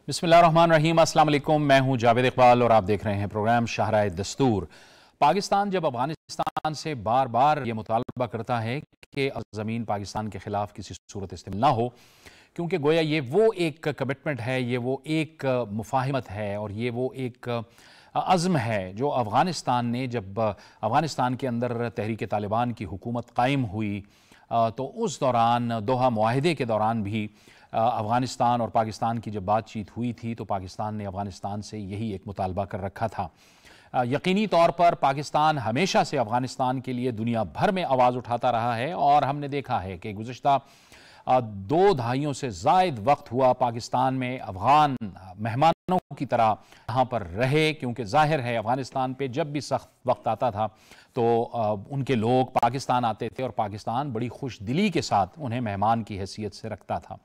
बिस्मिल्लाहिर्रहमानिर्रहीम, अस्सलाम वालेकुम। मैं हूं जावेद इकबाल और आप देख रहे हैं प्रोग्राम शाहराए दस्तूर। पाकिस्तान जब अफगानिस्तान से बार बार ये मुतालबा करता है कि ज़मीन पाकिस्तान के ख़िलाफ़ किसी सूरत इस्तेमाल ना हो, क्योंकि गोया ये वो एक कमिटमेंट है, ये वो एक मुफाहिमत है और ये वो एक अज़्म है जो अफ़गानिस्तान ने जब अफ़गानिस्तान के अंदर तहरीक तालिबान की हुकूमत कायम हुई तो उस दौरान दोहा मुआहिदे के दौरान भी अफ़गानिस्तान और पाकिस्तान की जब बातचीत हुई थी तो पाकिस्तान ने अफ़गानिस्तान से यही एक मुतालबा कर रखा था। यकीनी तौर पर पाकिस्तान हमेशा से अफ़गानिस्तान के लिए दुनिया भर में आवाज़ उठाता रहा है और हमने देखा है कि गुज़िश्ता 2 दहाइयों से ज़ायद वक्त हुआ पाकिस्तान में अफ़गान मेहमानों की तरह यहाँ पर रहे, क्योंकि ज़ाहिर है अफ़गानिस्तान पे जब भी सख्त वक्त आता था तो उनके लोग पाकिस्तान आते थे और पाकिस्तान बड़ी खुश दिली के साथ उन्हें मेहमान की हैसियत से रखता था।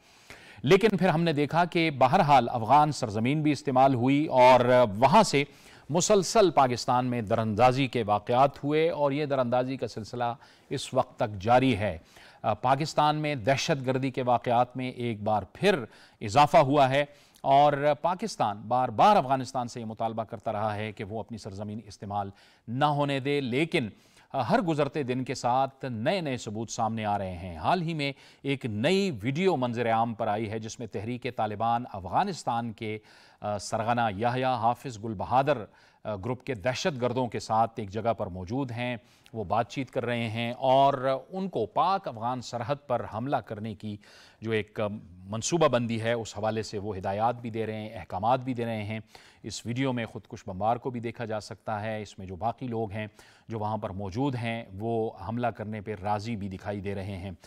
लेकिन फिर हमने देखा कि बहरहाल अफ़गान सरजमीन भी इस्तेमाल हुई और वहाँ से मुसलसल पाकिस्तान में दरअंदाजी के वाक़यात हुए और ये दरअंदाजी का सिलसिला इस वक्त तक जारी है। पाकिस्तान में दहशत गर्दी के वाक़यात में एक बार फिर इजाफ़ा हुआ है और पाकिस्तान बार बार अफ़गानिस्तान से ये मुतालबा करता रहा है कि वो अपनी सरजमीन इस्तेमाल ना होने दे, लेकिन हर गुजरते दिन के साथ नए नए सबूत सामने आ रहे हैं। हाल ही में एक नई वीडियो मंजर आम पर आई है जिसमें तहरीक तालिबान अफ़गानिस्तान के सरगना याह्या हाफिज़ गुल बहादुर ग्रुप के दहशत गर्दों के साथ एक जगह पर मौजूद हैं, वो बातचीत कर रहे हैं और उनको पाक अफ़गान सरहद पर हमला करने की जो एक मनसूबाबंदी है उस हवाले से वो हिदायत भी दे रहे हैं, अहकामात भी दे रहे हैं। इस वीडियो में खुदकुश बमबार को भी देखा जा सकता है। इसमें जो बाकी लोग हैं जो वहाँ पर मौजूद हैं वो हमला करने पर राज़ी भी दिखाई दे रहे हैं।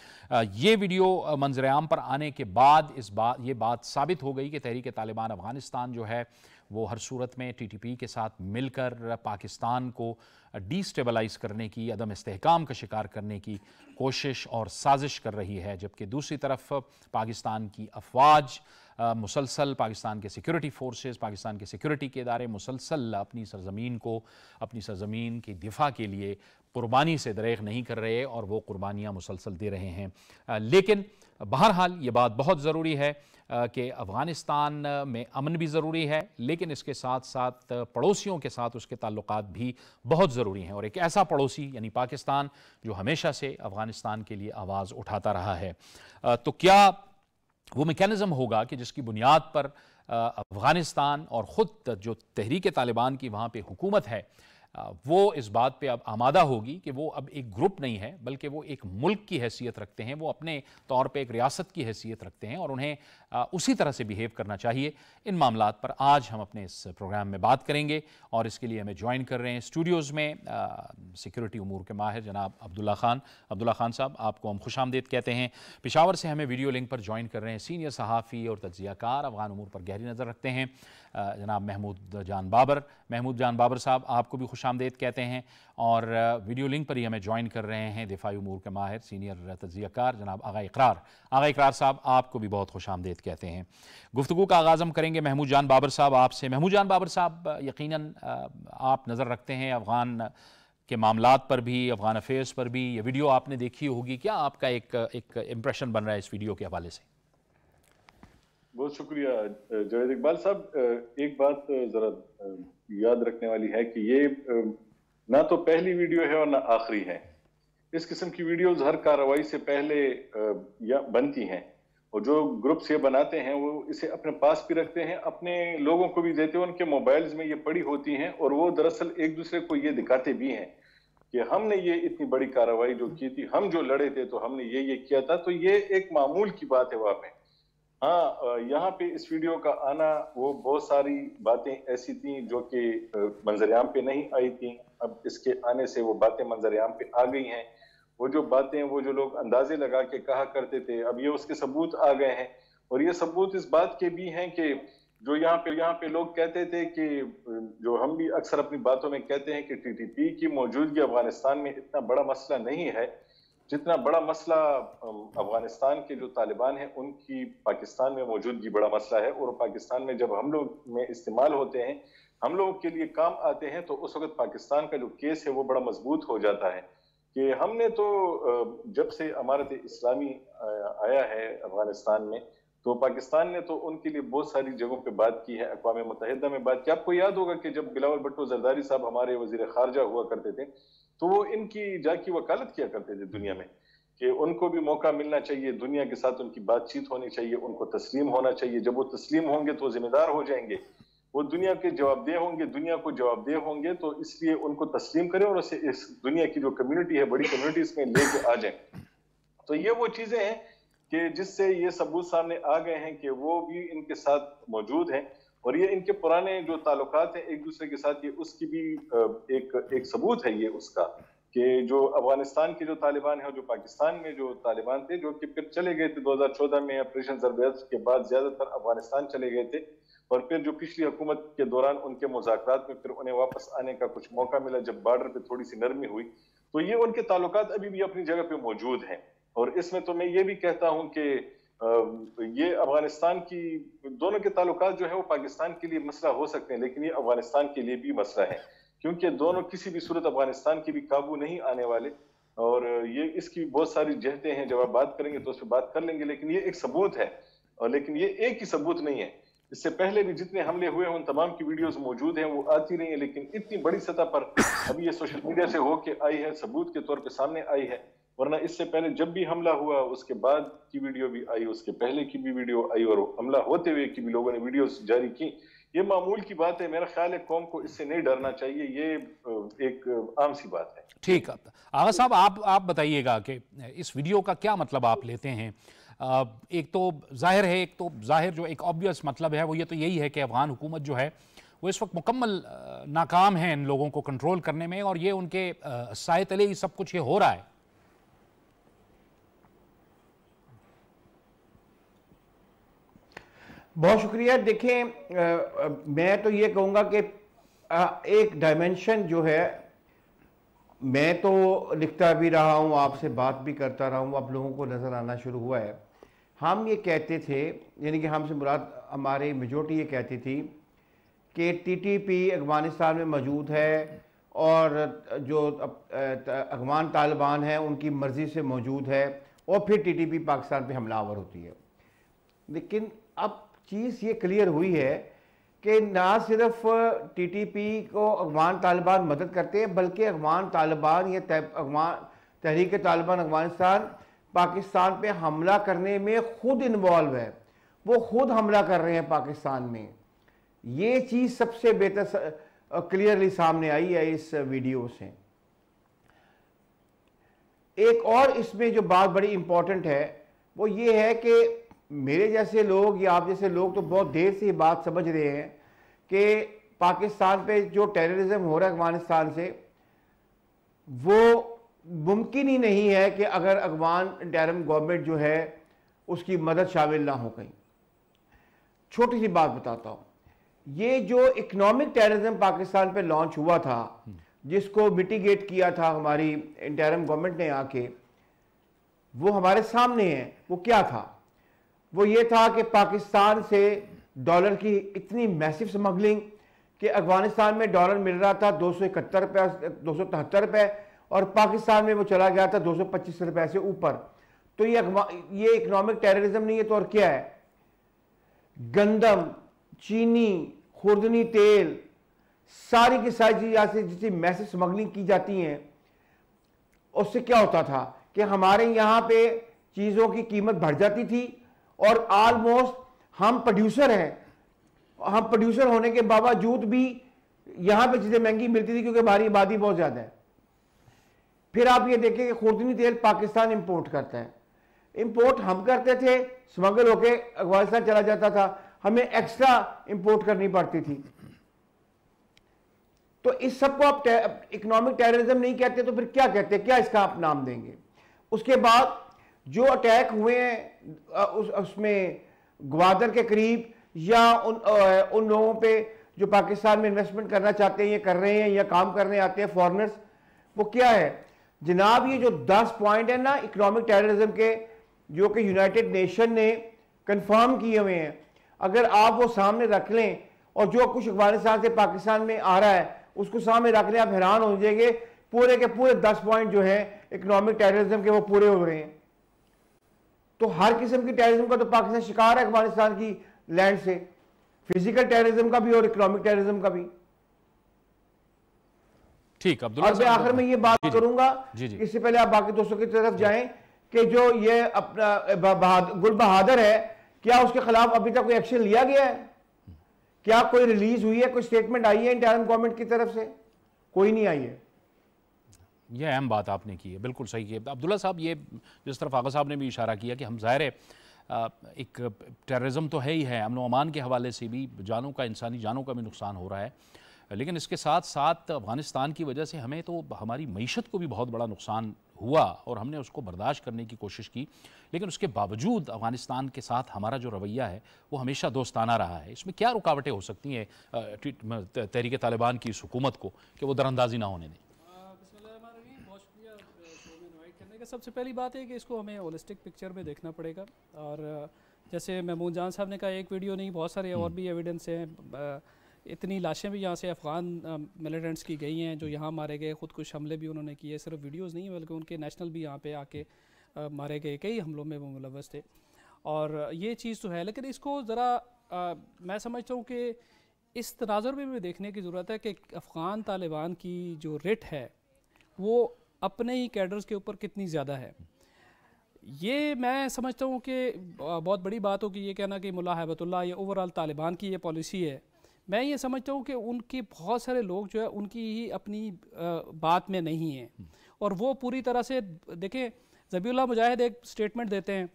ये वीडियो मंजर आम पर आने के बाद ये बात साबित हो गई कि तहरीक तालिबान अफ़गानिस्तान जो है वो हर सूरत में TTP के साथ मिलकर पाकिस्तान को डिस्टेबलाइज़ करने की, अदम इस्तेहकाम का शिकार करने की कोशिश और साजिश कर रही है, जबकि दूसरी तरफ पाकिस्तान की अफवाज मुसलसल, पाकिस्तान के सिक्योरिटी फोर्सेस, पाकिस्तान के सिक्योरिटी के इदारे मुसलसल अपनी सरज़मीन की दिफा के लिए कुर्बानी से दरेग नहीं कर रहे और वो कुर्बानियाँ मुसलसल दे रहे हैं। लेकिन बहरहाल ये बात बहुत ज़रूरी है कि अफ़गानिस्तान में अमन भी ज़रूरी है, लेकिन इसके साथ साथ पड़ोसियों के साथ उसके ताल्लुकात भी बहुत ज़रूरी हैं और एक ऐसा पड़ोसी यानी पाकिस्तान जो हमेशा से अफ़गानिस्तान के लिए आवाज़ उठाता रहा है। तो क्या वो मैकेनिज़्म होगा कि जिसकी बुनियाद पर अफ़गानिस्तान और ख़ुद जो तहरीक तालिबान की वहाँ पे हुकूमत है वो इस बात पे अब आमादा होगी कि वो अब एक ग्रुप नहीं है बल्कि वो एक मुल्क की हैसियत रखते हैं, वो अपने तौर पे एक रियासत की हैसियत रखते हैं और उन्हें उसी तरह से बिहेव करना चाहिए। इन मामलात पर आज हम अपने इस प्रोग्राम में बात करेंगे और इसके लिए हमें ज्वाइन कर रहे हैं स्टूडियोज़ में सिक्योरिटी उमूर के माहिर जनाब अब्दुल्ला खान साहब, आपको हम खुशामदीद कहते हैं। पेशावर से हमें वीडियो लिंक पर ज्वाइन कर रहे हैं सीनियर सहाफ़ी और तज्ज़ियाकार, अफ़गान उमूर पर गहरी नज़र रखते हैं, जनाब महमूद जान बाबर साहब, आपको भी खुशामदीद कहते हैं। और वीडियो लिंक पर ही हमें ज्वाइन कर रहे हैं दिफाई उमूर के माहिर सीनियर तज्ज़ियाकार जनाब आगा इकरार साहब, आपको भी बहुत खुशामदीद कहते हैं। गुफ्तगू का आगाज़ हम करेंगे महमूद जान बाबर साहब आपसे। महमूद जान बाबर साहब, यकीनन आप नज़र रखते हैं अफ़गान के मामलात पर भी, अफ़गान अफेयर्स पर भी, ये वीडियो आपने देखी होगी, क्या आपका एक इम्प्रेशन बन रहा है इस वीडियो के हवाले से? बहुत शुक्रिया जावेद इकबाल साहब। एक बात जरा याद रखने वाली है कि ये ना तो पहली वीडियो है और ना आखिरी है। इस किस्म की वीडियोस हर कार्रवाई से पहले या बनती हैं और जो ग्रुप्स ये बनाते हैं वो इसे अपने पास भी रखते हैं, अपने लोगों को भी देते हैं, उनके मोबाइल्स में ये पड़ी होती हैं और वो दरअसल एक दूसरे को ये दिखाते भी हैं कि हमने ये इतनी बड़ी कार्रवाई जो की थी, हम जो लड़े थे तो हमने ये किया था। तो ये एक मामूल की बात है वहां पे। हाँ, यहाँ पे इस वीडियो का आना, वो बहुत सारी बातें ऐसी थी जो कि मंजरेआम पे नहीं आई थी। अब इसके आने से वो बातें मंजरेआम पे आ गई हैं। वो जो बातें, वो जो लोग अंदाजे लगा के कहा करते थे, अब ये उसके सबूत आ गए हैं। और ये सबूत इस बात के भी हैं कि जो यहाँ पे लोग कहते थे कि जो हम भी अक्सर अपनी बातों में कहते हैं कि TTP की मौजूदगी अफगानिस्तान में इतना बड़ा मसला नहीं है जितना बड़ा मसला अफगानिस्तान के जो तालिबान हैं उनकी पाकिस्तान में मौजूदगी बड़ा मसला है। और पाकिस्तान में जब हम लोग में इस्तेमाल होते हैं, हम लोगों के लिए काम आते हैं, तो उस वक्त पाकिस्तान का जो केस है वो बड़ा मजबूत हो जाता है कि हमने तो जब से अमारत इस्लामी आया है अफगानिस्तान में, तो पाकिस्तान ने तो उनके लिए बहुत सारी जगहों पे बात की है, अक़वाम मुत्तहिदा में बात की। आपको याद होगा कि जब बिलावल भुट्टो जरदारी साहब हमारे वजीर खारजा हुआ करते थे, तो वो इनकी जाकी वकालत किया करते थे दुनिया में कि उनको भी मौका मिलना चाहिए, दुनिया के साथ उनकी बातचीत होनी चाहिए, उनको तस्लीम होना चाहिए। जब वो तस्लीम होंगे तो जिम्मेदार हो जाएंगे, वो दुनिया के जवाबदेह होंगे, दुनिया को जवाबदेह होंगे, तो इसलिए उनको तस्लीम करें और उसे इस दुनिया की जो कम्युनिटी है, बड़ी कम्युनिटी, इसमें लेके आ जाए। तो ये वो चीजें हैं कि जिससे ये सबूत सामने आ गए हैं कि वो भी इनके साथ मौजूद हैं, और ये इनके पुराने जो ताल्लुकात हैं एक दूसरे के साथ, ये उसकी भी एक सबूत है ये उसका, कि जो अफगानिस्तान के जो तालिबान है और जो पाकिस्तान में जो तालिबान थे, जो कि फिर चले गए थे 2014 में ऑपरेशन ज़रबैज़ के बाद, ज्यादातर अफगानिस्तान चले गए थे, और फिर जो पिछली हुकूमत के दौरान उनके मुज़ाकरात में फिर उन्हें वापस आने का कुछ मौका मिला, जब बॉर्डर पे थोड़ी सी नरमी हुई, तो ये उनके ताल्लुकात अभी भी अपनी जगह पे मौजूद हैं। और इसमें तो मैं ये भी कहता हूं कि ये अफगानिस्तान की दोनों के ताल्लुकात जो है वो पाकिस्तान के लिए मसला हो सकते हैं, लेकिन ये अफगानिस्तान के लिए भी मसला है, क्योंकि दोनों किसी भी सूरत अफगानिस्तान की भी काबू नहीं आने वाले। और ये इसकी बहुत सारी जहतें हैं, जब आप बात करेंगे तो उस पर बात कर लेंगे, लेकिन ये एक सबूत है, और लेकिन ये एक ही सबूत नहीं है। इससे पहले भी जितने हमले हुए हैं उन तमाम की वीडियोस मौजूद हैं, वो आती रही है, लेकिन इतनी बड़ी सतह पर अभी ये सोशल मीडिया से होके आई है, सबूत के तौर पे सामने आई है। वरना इससे पहले जब भी हमला हुआ उसके बाद की वीडियो भी आई, उसके पहले की भी वीडियो आई, और हमला होते हुए की भी लोगों ने वीडियोस जारी की। ये मामूल की बात है, मेरा ख्याल है कौम को इससे नहीं डरना चाहिए, ये एक आम सी बात है। ठीक है आगा साहब, आप बताइएगा कि इस वीडियो का क्या मतलब आप लेते हैं। एक तो जाहिर है, एक तो जाहिर जो एक ऑब्वियस मतलब है वो ये तो यही है कि अफगान हुकूमत जो है वो इस वक्त मुकम्मल नाकाम है इन लोगों को कंट्रोल करने में, और ये उनके साए तले ही सब कुछ ये हो रहा है। बहुत शुक्रिया। देखें, मैं तो ये कहूँगा कि एक डायमेंशन जो है, मैं तो लिखता भी रहा हूँ, आपसे बात भी करता रहा हूँ, अब लोगों को नज़र आना शुरू हुआ है। हम ये कहते थे, यानी कि हमसे मुराद हमारी मेजॉरिटी ये कहती थी कि टीटीपी अफगानिस्तान में मौजूद है और जो अफगान तालिबान हैं उनकी मर्ज़ी से मौजूद है, और फिर टीटीपी पाकिस्तान पे हमलावर होती है। लेकिन अब चीज़ ये क्लियर हुई है कि ना सिर्फ टीटीपी को अफगान तालिबान मदद करते हैं, बल्कि अफगान तालिबान या अफगान तहरीक तालिबान अफगानिस्तान पाकिस्तान पे हमला करने में खुद इन्वॉल्व है, वो खुद हमला कर रहे हैं पाकिस्तान में। ये चीज़ सबसे बेहतर क्लियरली सामने आई है इस वीडियो से। एक और इसमें जो बात बड़ी इंपॉर्टेंट है वो ये है कि मेरे जैसे लोग या आप जैसे लोग तो बहुत देर से ये बात समझ रहे हैं कि पाकिस्तान पे जो टेररिज्म हो रहा है अफगानिस्तान से, वो मुमकिन ही नहीं है कि अगर अफगान इंटरिम गवर्नमेंट जो है उसकी मदद शामिल ना हो कहीं। छोटी सी बात बताता हूँ, ये जो इकोनॉमिक टेररिज्म पाकिस्तान पे लॉन्च हुआ था, जिसको मिटिगेट किया था हमारी इंटरिम गवर्नमेंट ने आके, वो हमारे सामने है। वो क्या था? वो ये था कि पाकिस्तान से डॉलर की इतनी मैसिव स्मगलिंग कि अफगानिस्तान में डॉलर मिल रहा था 271 रुपये, 273 रुपये, और पाकिस्तान में वो चला गया था 225 रुपये से ऊपर। तो ये इकोनॉमिक टेररिज्म नहीं है तो और क्या है? गंदम, चीनी, खुर्दनी तेल, सारी की सारी चीज़ यहाँ से जितनी मैसिव स्मगलिंग की जाती हैं, उससे क्या होता था कि हमारे यहाँ पे चीज़ों की कीमत बढ़ जाती थी, और ऑलमोस्ट हम प्रोड्यूसर हैं, हम प्रोड्यूसर होने के बावजूद भी यहाँ पे चीज़ें महंगी मिलती थी क्योंकि हमारी आबादी बहुत ज़्यादा है। फिर आप ये देखें कि खुर्दनी तेल पाकिस्तान इंपोर्ट करता है, इंपोर्ट हम करते थे, स्मगल होके अफगानिस्तान चला जाता था, हमें एक्स्ट्रा इंपोर्ट करनी पड़ती थी। तो इस सब को आप इकोनॉमिक टेररिज्म नहीं कहते तो फिर क्या कहते हैं? क्या इसका आप नाम देंगे? उसके बाद जो अटैक हुए हैं उसमें ग्वादर के करीब, या उन लोगों पे जो पाकिस्तान में इन्वेस्टमेंट करना चाहते हैं, ये कर रहे हैं या काम करने आते हैं फॉरेनर्स, वो क्या है जनाब? ये जो 10 पॉइंट है ना इकोनॉमिक टेररिज्म के, जो कि यूनाइटेड नेशन ने कंफर्म किए हुए हैं, अगर आप वो सामने रख लें और जो कुछ अफगानिस्तान से पाकिस्तान में आ रहा है उसको सामने रख लें, आप हैरान हो जाएंगे। पूरे के पूरे 10 पॉइंट जो है इकोनॉमिक टेररिज्म के वो पूरे हो रहे हैं। तो हर किस्म की टेररिज्म का तो पाकिस्तान शिकार है अफगानिस्तान की लैंड से, फिजिकल टेररिज्म का भी और इकोनॉमिक टेररिज्म का भी। ठीक, अब्दुल्ला और मैं आखिर में ये बात करूंगा, इससे पहले आप बाकी दोस्तों की तरफ जाएं, कि जो ये अपना गुल बहादुर है, क्या उसके खिलाफ अभी तक कोई एक्शन लिया गया है? क्या कोई रिलीज हुई है, कोई स्टेटमेंट आई है इंटरिम गवर्नमेंट की तरफ से? कोई नहीं आई है। यह अहम बात आपने की है, बिल्कुल सही है अब्दुल्ला साहब। ये जिस तरफ आगा साहब ने भी इशारा किया कि हम ज़ाहिर है एक टेररिज्म तो है ही है, अमन व अमान के हवाले से भी जानों का, इंसानी जानों का भी नुकसान हो रहा है, लेकिन इसके साथ साथ अफ़गानिस्तान की वजह से हमें तो हमारी मईशत को भी बहुत बड़ा नुकसान हुआ और हमने उसको बर्दाश्त करने की कोशिश की, लेकिन उसके बावजूद अफ़गानिस्तान के साथ हमारा जो रवैया है वो हमेशा दोस्ताना रहा है। इसमें क्या रुकावटें हो सकती हैं तहरीक तालिबान की इस हुकूमत को कि वो दरअंदाजी ना होने दें? सबसे पहली बात है कि इसको हमें होलिस्टिक पिक्चर में देखना पड़ेगा, और जैसे महमूद जान साहब ने कहा, एक वीडियो नहीं, बहुत सारे और भी एविडेंस हैं। इतनी लाशें भी यहाँ से अफ़गान मिलिटेंट्स की गई हैं जो यहाँ मारे गए, ख़ुदकुश हमले भी उन्होंने किए, सिर्फ वीडियोस नहीं बल्कि उनके नेशनल भी यहाँ पे आके मारे गए, कई हमलों में वो मुलव्वस थे, और ये चीज़ तो है। लेकिन इसको ज़रा मैं समझता हूँ कि इस तनाज़ुर में भी देखने की ज़रूरत है कि अफ़गान तालिबान की जो रेट है वो अपने ही कैडर्स के ऊपर कितनी ज़्यादा है। ये मैं समझता हूँ कि बहुत बड़ी बात हो कि ये कहना कि मुल्ला हैबतुल्लाह ये ओवरऑल तालिबान की ये पॉलिसी है। मैं ये समझता हूँ कि उनके बहुत सारे लोग जो है उनकी ही अपनी बात में नहीं हैं, और वो पूरी तरह से देखें, ज़बीउल्लाह मुजाहिद एक स्टेटमेंट देते हैं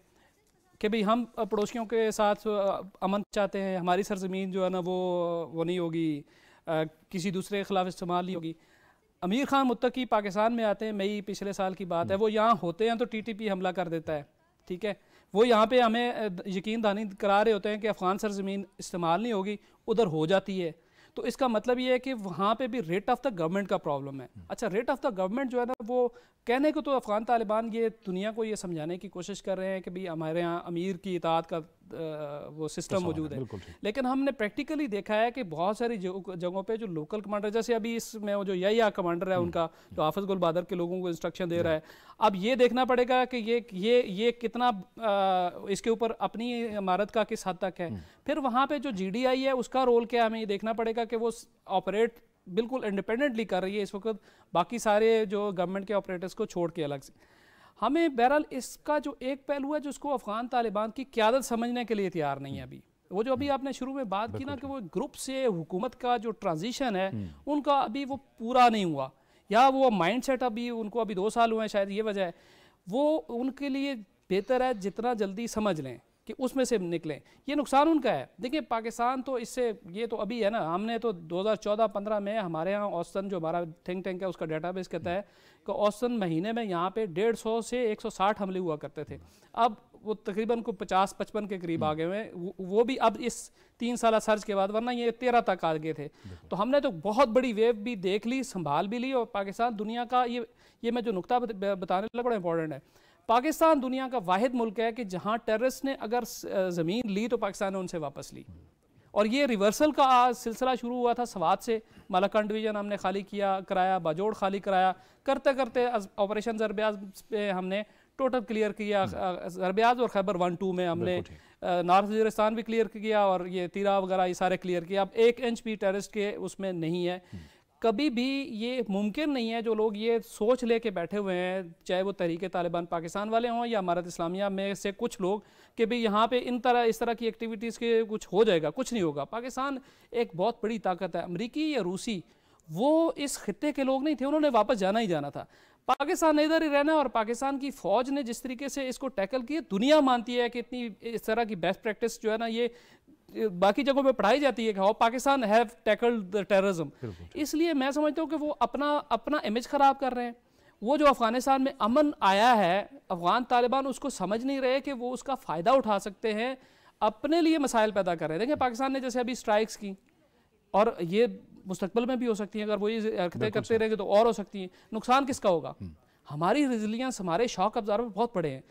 कि भाई हम पड़ोसियों के साथ अमन चाहते हैं, हमारी सरजमीन जो है ना वो नहीं होगी, किसी दूसरे के ख़िलाफ़ इस्तेमाल नहीं होगी। अमीर खान मुत्तकी पाकिस्तान में आते हैं, मई पिछले साल की बात है, वो यहाँ होते हैं तो टीटीपी हमला कर देता है, ठीक है। वो यहाँ पे हमें यकीन दहानी करा रहे होते हैं कि अफ़गान सरजमीन इस्तेमाल नहीं होगी, उधर हो जाती है। तो इसका मतलब ये है कि वहाँ पे भी रेट ऑफ द गवर्नमेंट का प्रॉब्लम है। अच्छा, रेट ऑफ द गवर्नमेंट जो है ना, वो कहने को तो अफ़गान तालिबान ये दुनिया को ये समझाने की कोशिश कर रहे हैं कि भाई हमारे यहाँ अमीर की इताअत का वो सिस्टम मौजूद है, लेकिन हमने प्रैक्टिकली देखा है कि बहुत सारी जगहों पे जो लोकल कमांडर, जैसे अभी इसमें जो या कमांडर है उनका, जो हाफिज गुल बहादुर के लोगों को इंस्ट्रक्शन दे रहा है, अब ये देखना पड़ेगा कि ये कितना इसके ऊपर अपनी इमारत का किस हद तक है। फिर वहाँ पे जो GDI है उसका रोल क्या है, हमें ये देखना पड़ेगा कि वो ऑपरेट बिल्कुल इंडिपेंडेंटली कर रही है इस वक्त, बाकी सारे जो गवर्नमेंट के ऑपरेटर्स को छोड़ के अलग से। हमें बहरहाल इसका जो एक पहलू है जिसको अफ़गान तालिबान की क़यादत समझने के लिए तैयार नहीं है अभी। वो जो अभी आपने शुरू में बात की ना कि वो ग्रुप से हुकूमत का जो ट्रांजिशन है उनका अभी वो पूरा नहीं हुआ, या वो माइंडसेट अभी उनको अभी 2 साल हुए हैं, शायद ये वजह है। वो उनके लिए बेहतर है जितना जल्दी समझ लें कि उसमें से निकलें। ये नुकसान उनका है। देखिए पाकिस्तान तो इससे, ये तो अभी है ना, हमने तो 2014-15 में हमारे यहाँ औसतन जो हमारा थिंक टैंक है उसका डेटाबेस कहता है कि औसतन महीने में यहाँ पे 150 से 160 हमले हुआ करते थे। अब वो तकरीबन को 50-55 के करीब आ गए हुए हैं, वो भी अब इस 3 साल सर्च के बाद, वरना ये 13 तक आ गए थे। तो हमने तो बहुत बड़ी वेव भी देख ली, संभाल भी ली, और पाकिस्तान दुनिया का ये मैं जो नुकता बताने लगा बड़ा इंपॉर्टेंट है। पाकिस्तान दुनिया का वाहिद मुल्क है कि जहाँ टेररिस्ट ने अगर ज़मीन ली तो पाकिस्तान ने उनसे वापस ली, और ये रिवर्सल का सिलसिला शुरू हुआ था स्वात से। मलकन डिवीज़न हमने खाली कराया, बाजोड़ खाली कराया, करते करते ऑपरेशन ज़रब्याज़ पे हमने टोटल क्लियर किया। ज़रब्याज़ और खैबर 1-2 में हमने नॉर्थ वज़ीरिस्तान भी क्लियर किया, और ये तीरा वगैरह ये सारे क्लियर किया। अब 1 इंच भी टेररिस्ट के उसमें नहीं है। कभी भी ये मुमकिन नहीं है, जो लोग ये सोच लेके बैठे हुए हैं, चाहे वो तहरीक तालिबान पाकिस्तान वाले हों या इमारत इस्लामिया में से कुछ लोग, कि भाई यहाँ पे इस तरह की एक्टिविटीज़ के कुछ हो जाएगा, कुछ नहीं होगा। पाकिस्तान एक बहुत बड़ी ताकत है। अमरीकी या रूसी वो इस खित्ते के लोग नहीं थे, उन्होंने वापस जाना ही जाना था। पाकिस्तान ने इधर ही रहना, और पाकिस्तान की फ़ौज ने जिस तरीके से इसको टैकल किया, दुनिया मानती है कि इतनी इस तरह की बेस्ट प्रैक्टिस जो है ना, ये बाकी जगहों पे पढ़ाई जाती है कि how Pakistan have tackled the terrorism. इसलिए मैं समझता हूँ कि वो अपना इमेज ख़राब कर रहे हैं। वो जो अफ़गानिस्तान में अमन आया है, अफ़गान तालिबान उसको समझ नहीं रहे कि वो उसका फ़ायदा उठा सकते हैं, अपने लिए मसाइल पैदा कर रहे हैं। देखिए पाकिस्तान ने जैसे अभी स्ट्राइक्स की, और ये मुस्तकबिल में भी हो सकती हैं, अगर वो ये हरकतें करते रहेंगे तो और हो सकती हैं। नुकसान किसका होगा? हमारी रेजिलियंस, हमारे शौक अब्ज़ार बहुत बड़े हैं।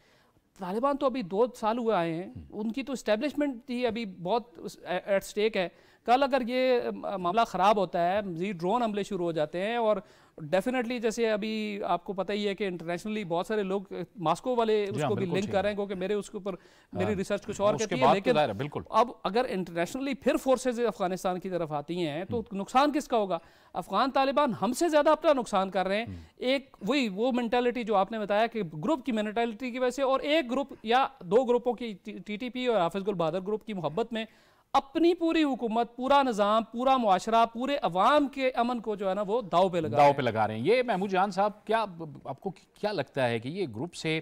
तालिबान तो अभी 2 साल हुए आए हैं, उनकी तो इस्टेब्लिशमेंट ही अभी बहुत एट स्टेक है। कल अगर ये मामला ख़राब होता है, मज़ीद ड्रोन हमले शुरू हो जाते हैं और डेफिनेटली जैसे अभी आपको पता ही है कि इंटरनेशनली बहुत सारे लोग मॉस्को वाले उसको भी लिंक कर रहे हैं, क्योंकि मेरे उसके ऊपर मेरी रिसर्च कुछ और कहती है, लेकिन अब अगर इंटरनेशनली फिर फोर्सेज अफगानिस्तान की तरफ आती हैं तो नुकसान किसका होगा? अफगान तालिबान हमसे ज़्यादा अपना नुकसान कर रहे हैं। एक वही वो मेंटालिटी जो आपने बताया कि ग्रुप की मेंटालिटी की वजह से, और एक ग्रुप या दो ग्रुपों की टीटीपी और हाफिज गुल बहादुर ग्रुप की मोहब्बत में अपनी पूरी हुकूमत, पूरा निज़ाम, पूरा मुआशरा, पूरे अवाम के अमन को जो है ना वो दाव पे लगा रहे हैं। ये महमूद जान साहब, क्या आपको क्या लगता है कि ये ग्रुप से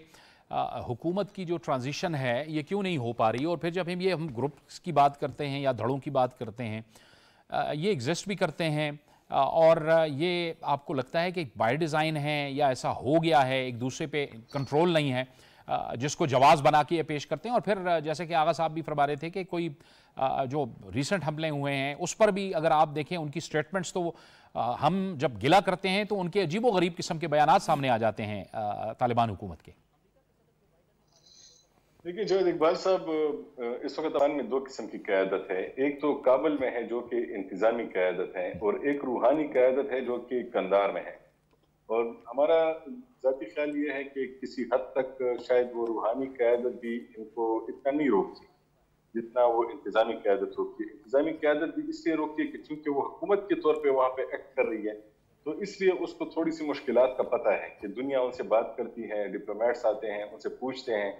हुकूमत की जो ट्रांजिशन है ये क्यों नहीं हो पा रही? और फिर जब हम ग्रुप्स की बात करते हैं या धड़ों की बात करते हैं, ये एग्जिस्ट भी करते हैं, और ये आपको लगता है कि बाय डिज़ाइन है या ऐसा हो गया है, एक दूसरे पे कंट्रोल नहीं है, जिसको जवाब बना के पेश करते हैं? और फिर जैसे कि आगा साहब भी फरमा रहे थे कि कोई जो रिसेंट हमले हुए हैं उस पर भी अगर आप देखें उनकी स्टेटमेंट्स, तो हम जब गिला करते हैं तो उनके अजीबो गरीब किस्म के बयानात सामने आ जाते हैं तालिबान हुकूमत के। देखिए जावेद इकबाल साहब, इस वक्त अफगान में दो किस्म की क़यादत है। एक तो काबुल में है जो कि इंतजामी क़यादत है, और एक रूहानी क़यादत है जो कि कंधार में है। और हमारा ज़ाती ख्याल ये है कि किसी हद तक शायद वो रूहानी क़यादत भी इनको इतना नहीं रोकती जितना वो इंतजामी क़यादत रोकती है। इंतजामी क़यादत भी इसलिए रोकती है कि चूंकि वो हुकूमत के तौर पे वहाँ पे एक्ट कर रही है, तो इसलिए उसको थोड़ी सी मुश्किलात का पता है कि दुनिया उनसे बात करती है, डिप्लोमेट्स आते हैं, उनसे पूछते हैं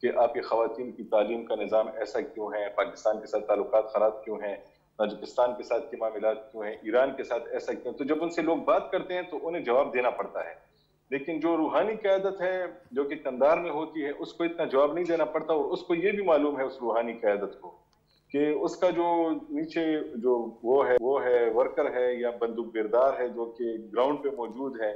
कि आपकी ख़वातीन की तालीम का निज़ाम ऐसा क्यों है, पाकिस्तान के साथ ताल्लुकात ख़राब क्यों हैं, ताजिकिस्तान के साथ के मामलात क्यों हैं, ईरान के साथ ऐसा क्यों। तो जब उनसे लोग बात करते हैं तो उन्हें जवाब देना पड़ता है। लेकिन जो रूहानी क़यादत है जो कि कंधार में होती है, उसको इतना जवाब नहीं देना पड़ता, और उसको ये भी मालूम है उस रूहानी क़यादत को कि उसका जो नीचे जो वो है वर्कर है या बंदूक बिरदार है जो कि ग्राउंड पे मौजूद है,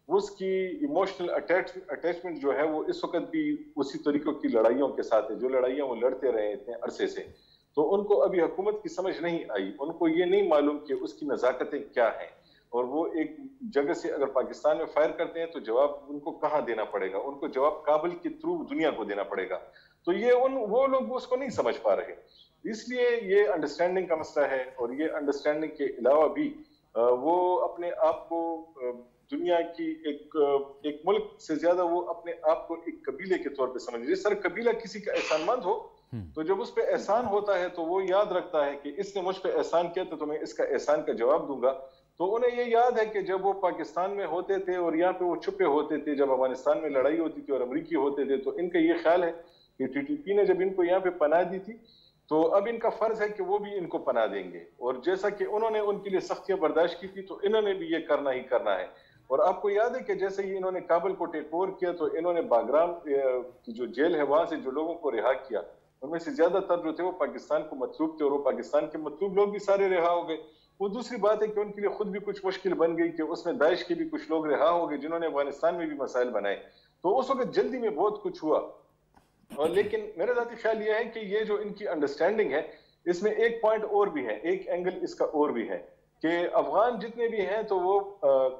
उसकी इमोशनल अटैचमेंट जो है वो इस वक्त भी उसी तरीकों की लड़ाइयों के साथ है जो लड़ाइयाँ वो लड़ते रहे इतने अरसे से। तो उनको अभी हुकूमत की समझ नहीं आई, उनको ये नहीं मालूम कि उसकी नज़ाकतें क्या हैं, और वो एक जगह से अगर पाकिस्तान में फायर करते हैं तो जवाब उनको कहाँ देना पड़ेगा, उनको जवाब काबुल के थ्रू दुनिया को देना पड़ेगा। तो ये वो लोग उसको नहीं समझ पा रहे, इसलिए ये अंडरस्टैंडिंग का मसला है। और ये अंडरस्टैंडिंग के अलावा भी वो अपने आप को दुनिया की एक मुल्क से ज्यादा वो अपने आप को एक कबीले के तौर पे समझ। जिस तरह कबीला किसी का एहसानमंद हो, तो जब उस पर एहसान होता है तो वो याद रखता है कि इसने मुझ पे एहसान किया तो मैं इसका एहसान का जवाब दूंगा। तो उन्हें ये याद है कि जब वो पाकिस्तान में होते थे और यहाँ पे वो छुपे होते थे, जब अफगानिस्तान में लड़ाई होती थी और अमरीकी होते थे, तो इनका ये ख्याल है कि टीटीपी ने जब इनको यहाँ पे पनाह दी थी तो अब इनका फर्ज है कि वो भी इनको पनाह देंगे। और जैसा कि उन्होंने उनके लिए सख्तियां बर्दाश्त की थी तो इन्होंने भी ये करना ही करना है। और आपको याद है कि जैसे ही इन्होंने काबुल को टेक ओवर किया तो इन्होंने बागराम की जो जेल है वहां से जो लोगों को रिहा किया, उनमें से ज्यादातर जो थे वो पाकिस्तान को मतलूब थे, और वो पाकिस्तान के मतलूब लोग भी सारे रिहा हो गए। वो दूसरी बात है कि उनके लिए खुद भी कुछ मुश्किल बन गई कि उसमें दाइश के भी कुछ लोग रिहा हो गए जिन्होंने अफगानिस्तान में भी मसाइल बनाए। तो उस वक्त जल्दी में बहुत कुछ हुआ। और लेकिन मेरा ज़ाती ख्याल ये है कि ये जो इनकी अंडरस्टैंडिंग है, इसमें एक पॉइंट और भी है, एक एंगल इसका और भी है कि अफगान जितने भी हैं तो वो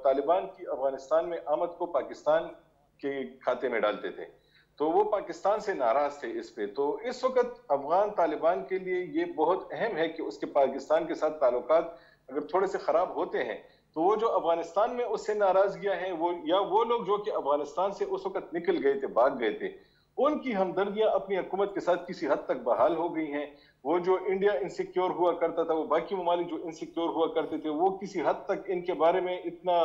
तालिबान की अफगानिस्तान में आमद को पाकिस्तान के खाते में डालते थे, तो वो पाकिस्तान से नाराज थे इस पे। तो इस वक्त अफगान तालिबान के लिए ये बहुत अहम है कि उसके पाकिस्तान के साथ ताल्लुकात अगर थोड़े से खराब होते हैं तो वो जो अफगानिस्तान में उससे नाराजगियां हैं वो, या वो लोग जो कि अफगानिस्तान से उस वक्त निकल गए थे, भाग गए थे, उनकी हमदर्दियां अपनी हुकूमत के साथ किसी हद तक बहाल हो गई हैं। वो जो इंडिया इनसिक्योर हुआ करता था, वो बाकी ममालिक जो इनसिक्योर हुआ करते थे, वो किसी हद तक इनके बारे में इतना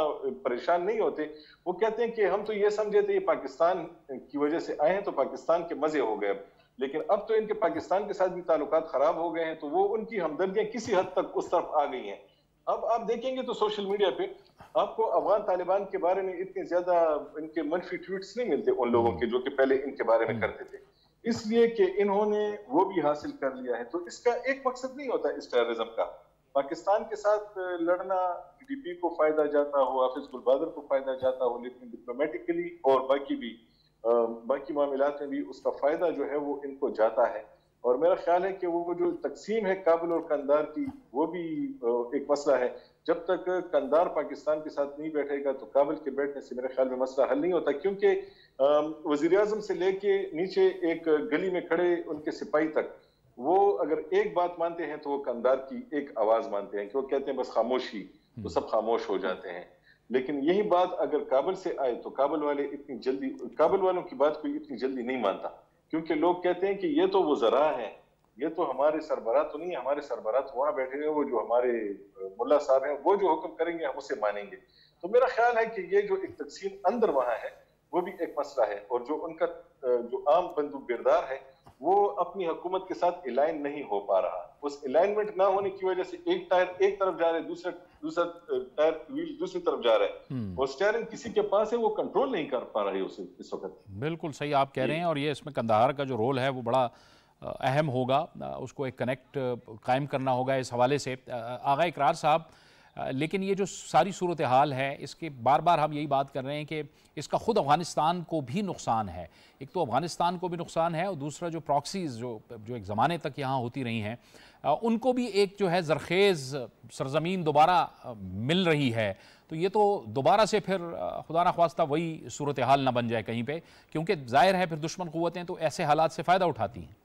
परेशान नहीं होते। वो कहते हैं कि हम तो ये समझे थे ये पाकिस्तान की वजह से आए हैं तो पाकिस्तान के मजे हो गए, लेकिन अब तो इनके पाकिस्तान के साथ भी ताल्लुकात खराब हो गए हैं, तो वो उनकी हमदर्दियां किसी हद तक उस तरफ आ गई हैं। अब आप देखेंगे तो सोशल मीडिया पे आपको अफगान तालिबान के बारे में इतने ज्यादा इनके मनफी ट्वीट्स नहीं मिलते उन लोगों के जो कि पहले इनके बारे में करते थे, इसलिए कि इन्होंने वो भी हासिल कर लिया है। तो इसका एक मकसद नहीं होता इस टेररिज्म का, पाकिस्तान के साथ लड़ना टीटीपी को फायदा जाता हो, हाफिज गुल बहादुर को फायदा जाता हो, लेकिन डिप्लोमेटिकली और बाकी मामलात में भी उसका फायदा जो है वो इनको जाता है। और मेरा ख्याल है कि वो जो तकसीम है काबुल और कंधार की, वो भी एक मसला है। जब तक कंधार पाकिस्तान के साथ नहीं बैठेगा तो काबुल के बैठने से मेरे ख्याल में मसला हल नहीं होता, क्योंकि वजीर आजम से लेके नीचे एक गली में खड़े उनके सिपाही तक वो अगर एक बात मानते हैं तो वो कंधार की एक आवाज मानते हैं कि वो कहते हैं बस खामोशी, तो सब खामोश हो जाते हैं। लेकिन यही बात अगर काबुल से आए तो काबुल वालों की बात कोई इतनी जल्दी नहीं मानता, क्योंकि लोग कहते हैं कि ये तो वो जरा है, ये तो हमारे सरबराह तो नहीं है, हमारे सरबराह तो वहां बैठे हैं, वो जो हमारे मुल्ला साहब हैं वो जो हुक्म करेंगे हम उसे मानेंगे। तो मेरा ख्याल है कि ये जो एक तकसीम अंदर वहां है वो भी एक मसला है, और जो उनका जो आम बंदूक बिरदार है वो अपनी हुकूमत के साथ अलाइन नहीं हो पा रहा। उस अलाइनमेंट ना होने की वजह से एक टायर एक तरफ जा रहा है, दूसरा टायर व्हील दूसरी तरफ जा रहा है, और स्टीयरिंग किसी के पास है, वो कंट्रोल नहीं कर पा रही उसे इस वक्त। बिल्कुल सही आप कह रहे हैं, और ये इसमें कंधार का जो रोल है वो बड़ा अहम होगा, उसको एक कनेक्ट कायम करना होगा इस हवाले से। आगा इकरार साहब, लेकिन ये जो सारी सूरत हाल है इसके बार बार हम यही बात कर रहे हैं कि इसका ख़ुद अफ़गानिस्तान को भी नुकसान है। एक तो अफ़गानिस्तान को भी नुकसान है, और दूसरा जो प्रॉक्सीज़ जो एक ज़माने तक यहाँ होती रही हैं उनको भी एक जो है ज़रखेज़ सरज़मीन दोबारा मिल रही है। तो ये तो दोबारा से फिर खुदा न ख्वास्ता वही सूरत हाल ना बन जाए कहीं पे, क्योंकि ज़ाहिर है फिर दुश्मन क़ुव्वतें तो ऐसे हालात से फ़ायदा उठाती हैं।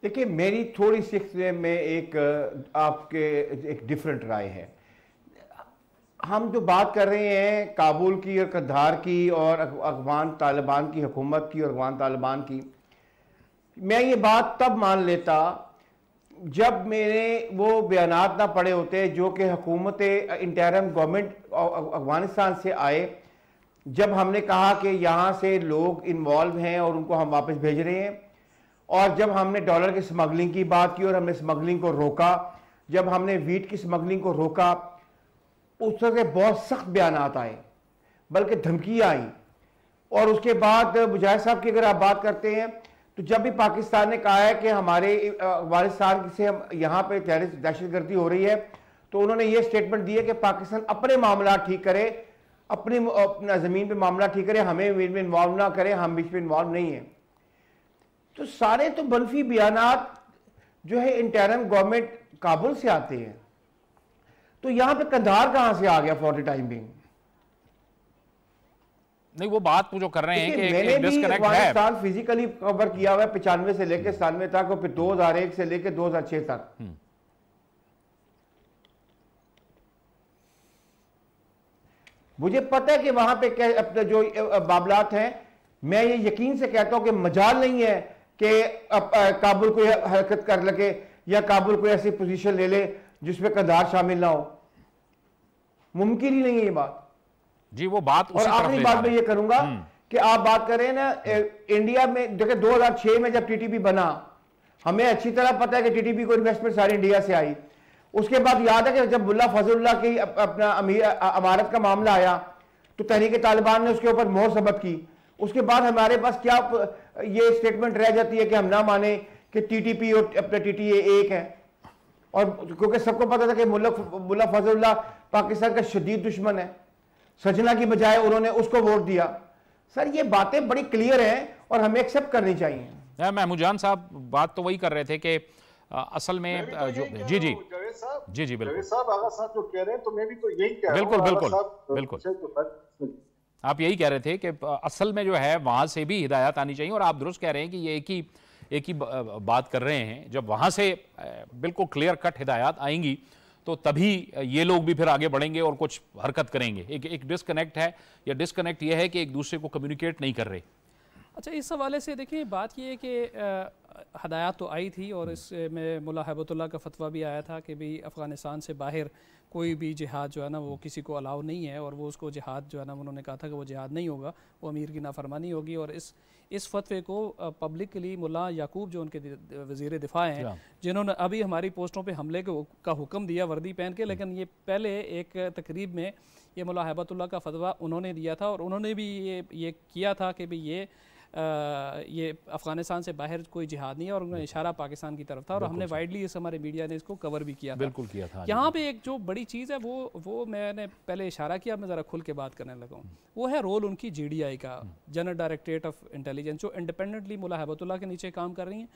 देखिए, मेरी थोड़ी सी में एक आपके एक डिफरेंट राय है। हम जो बात कर रहे हैं काबुल की और कंधार की और अफगान तालिबान की हुकूमत की और अफगान तालिबान की, मैं ये बात तब मान लेता जब मेरे वो बयानात ना पड़े होते जो कि हुकूमत इंटरिम गवर्नमेंट अफगानिस्तान से आए, जब हमने कहा कि यहाँ से लोग इन्वॉल्व हैं और उनको हम वापस भेज रहे हैं, और जब हमने डॉलर की स्मगलिंग की बात की और हमने स्मगलिंग को रोका, जब हमने वीट की स्मगलिंग को रोका, उस तरह से बहुत सख्त बयानात आए, बल्कि धमकियाँ आई। और उसके बाद मुजाहिद साहब की अगर आप बात करते हैं तो जब भी पाकिस्तान ने कहा है कि हमारे अफगानिस्तान से हम यहाँ पे टेररिस्ट दहशतगर्दी हो रही है, तो उन्होंने ये स्टेटमेंट दी है कि पाकिस्तान अपने मामला ठीक करे, अपना ज़मीन पे मामला ठीक करे, हमें इन्वॉल्व ना करे, हम बीच में इन्वॉल्व नहीं है। तो सारे तो मनफी बयानात जो है इंटरिम गवर्नमेंट काबुल से आते हैं, तो यहां पे कंधार कहां से आ गया फॉर द टाइम बिंग? नहीं, वो बात जो कर रहे हैं कि मैंने भी अफगानिस्तान फिजिकली कवर किया हुआ है 95 से लेकर 97 तक, और फिर 2001 से लेकर 2006 तक। मुझे पता है कि वहां पे अपने जो मामलात हैं, मैं ये यकीन से कहता हूं कि मजाल नहीं है कि काबुल कोई हरकत कर लगे या काबुल कोई ऐसी पोजीशन ले ले जिसमें कंधार शामिल ना हो। मुमकिन ही नहीं है ये बात जी। वो बात और आखिरी बात मैं ये करूंगा कि आप बात कर रहे हैं ना इंडिया में, देखिए 2006 में जब टीटीपी बना, हमें अच्छी तरह पता है कि टीटीपी को इन्वेस्टमेंट सारी इंडिया से आई। उसके बाद याद है कि जब मुल्ला फजलुल्लाह की अपना अमारत का मामला आया तो तहरीक तालिबान ने उसके ऊपर मोहर सबत की। उसके बाद हमारे पास क्या ये स्टेटमेंट रह जाती है कि हम ना माने कि टीटीपी और अपना टीटीए एक है, और क्योंकि सबको पता था कि मुल्ला फजलुल्लाह पाकिस्तान का शदीद दुश्मन है, सजना की बजाय उन्होंने उसको वोट दिया। सर ये बातें बड़ी क्लियर हैं और हमें एक्सेप्ट करनी चाहिए। महमूद जान साहब बात तो वही कर रहे थे कि असल में जो जी बिल्कुल साहब आगा साहब जो कह रहे हैं, तो मैं भी तो यही कह रहा हूं। बिल्कुल आप यही कह रहे थे कि असल में जो है वहां से भी हिदायत आनी चाहिए, और आप दुरुस्त कह रहे हैं कि ये एक ही बात कर रहे हैं। जब वहां से बिल्कुल क्लियर कट हिदायत आएंगी तो तभी ये लोग भी फिर आगे बढ़ेंगे और कुछ हरकत करेंगे। एक डिस्कनेक्ट है, या डिस्कनेक्ट ये है कि एक दूसरे को कम्युनिकेट नहीं कर रहे। अच्छा, इस हवाले से देखिए बात ये है कि हदायत तो आई थी, और इसमें मुल्ला हैबतुल्लाह का फतवा भी आया था कि भाई अफ़गानिस्तान से बाहर कोई भी जिहाद जो है ना वो किसी को अलाउ नहीं है, और वो उसको जिहाद जो है ना उन्होंने कहा था कि वो जिहाद नहीं होगा, वो अमीर की नाफरमानी होगी। और इस फतवे को पब्लिकली मुल्ला याकूब जो उनके वज़ीर दिफा हैं, जिन्होंने अभी हमारी पोस्टों पे हमले का हुक्म दिया वर्दी पहन के, लेकिन ये पहले एक तकरीब में ये मुल्ला हैबतुल्लाह का फतवा उन्होंने दिया था, और उन्होंने भी ये किया था कि भाई ये अफ़गानिस्तान से बाहर कोई जिहाद नहीं है, और उन्होंने इशारा पाकिस्तान की तरफ था, और हमने वाइडली इस हमारे मीडिया ने इसको कवर भी किया था। यहाँ पे एक जो बड़ी चीज़ है वो मैंने पहले इशारा किया, मैं ज़रा खुल के बात करने लगा हूँ, वो है रोल उनकी GDI का, जनरल डायरेक्टरेट ऑफ इंटेलिजेंस, जो इंडिपेंडेंटली मुल्ला हैबतुल्लाह के नीचे काम कर रही हैं।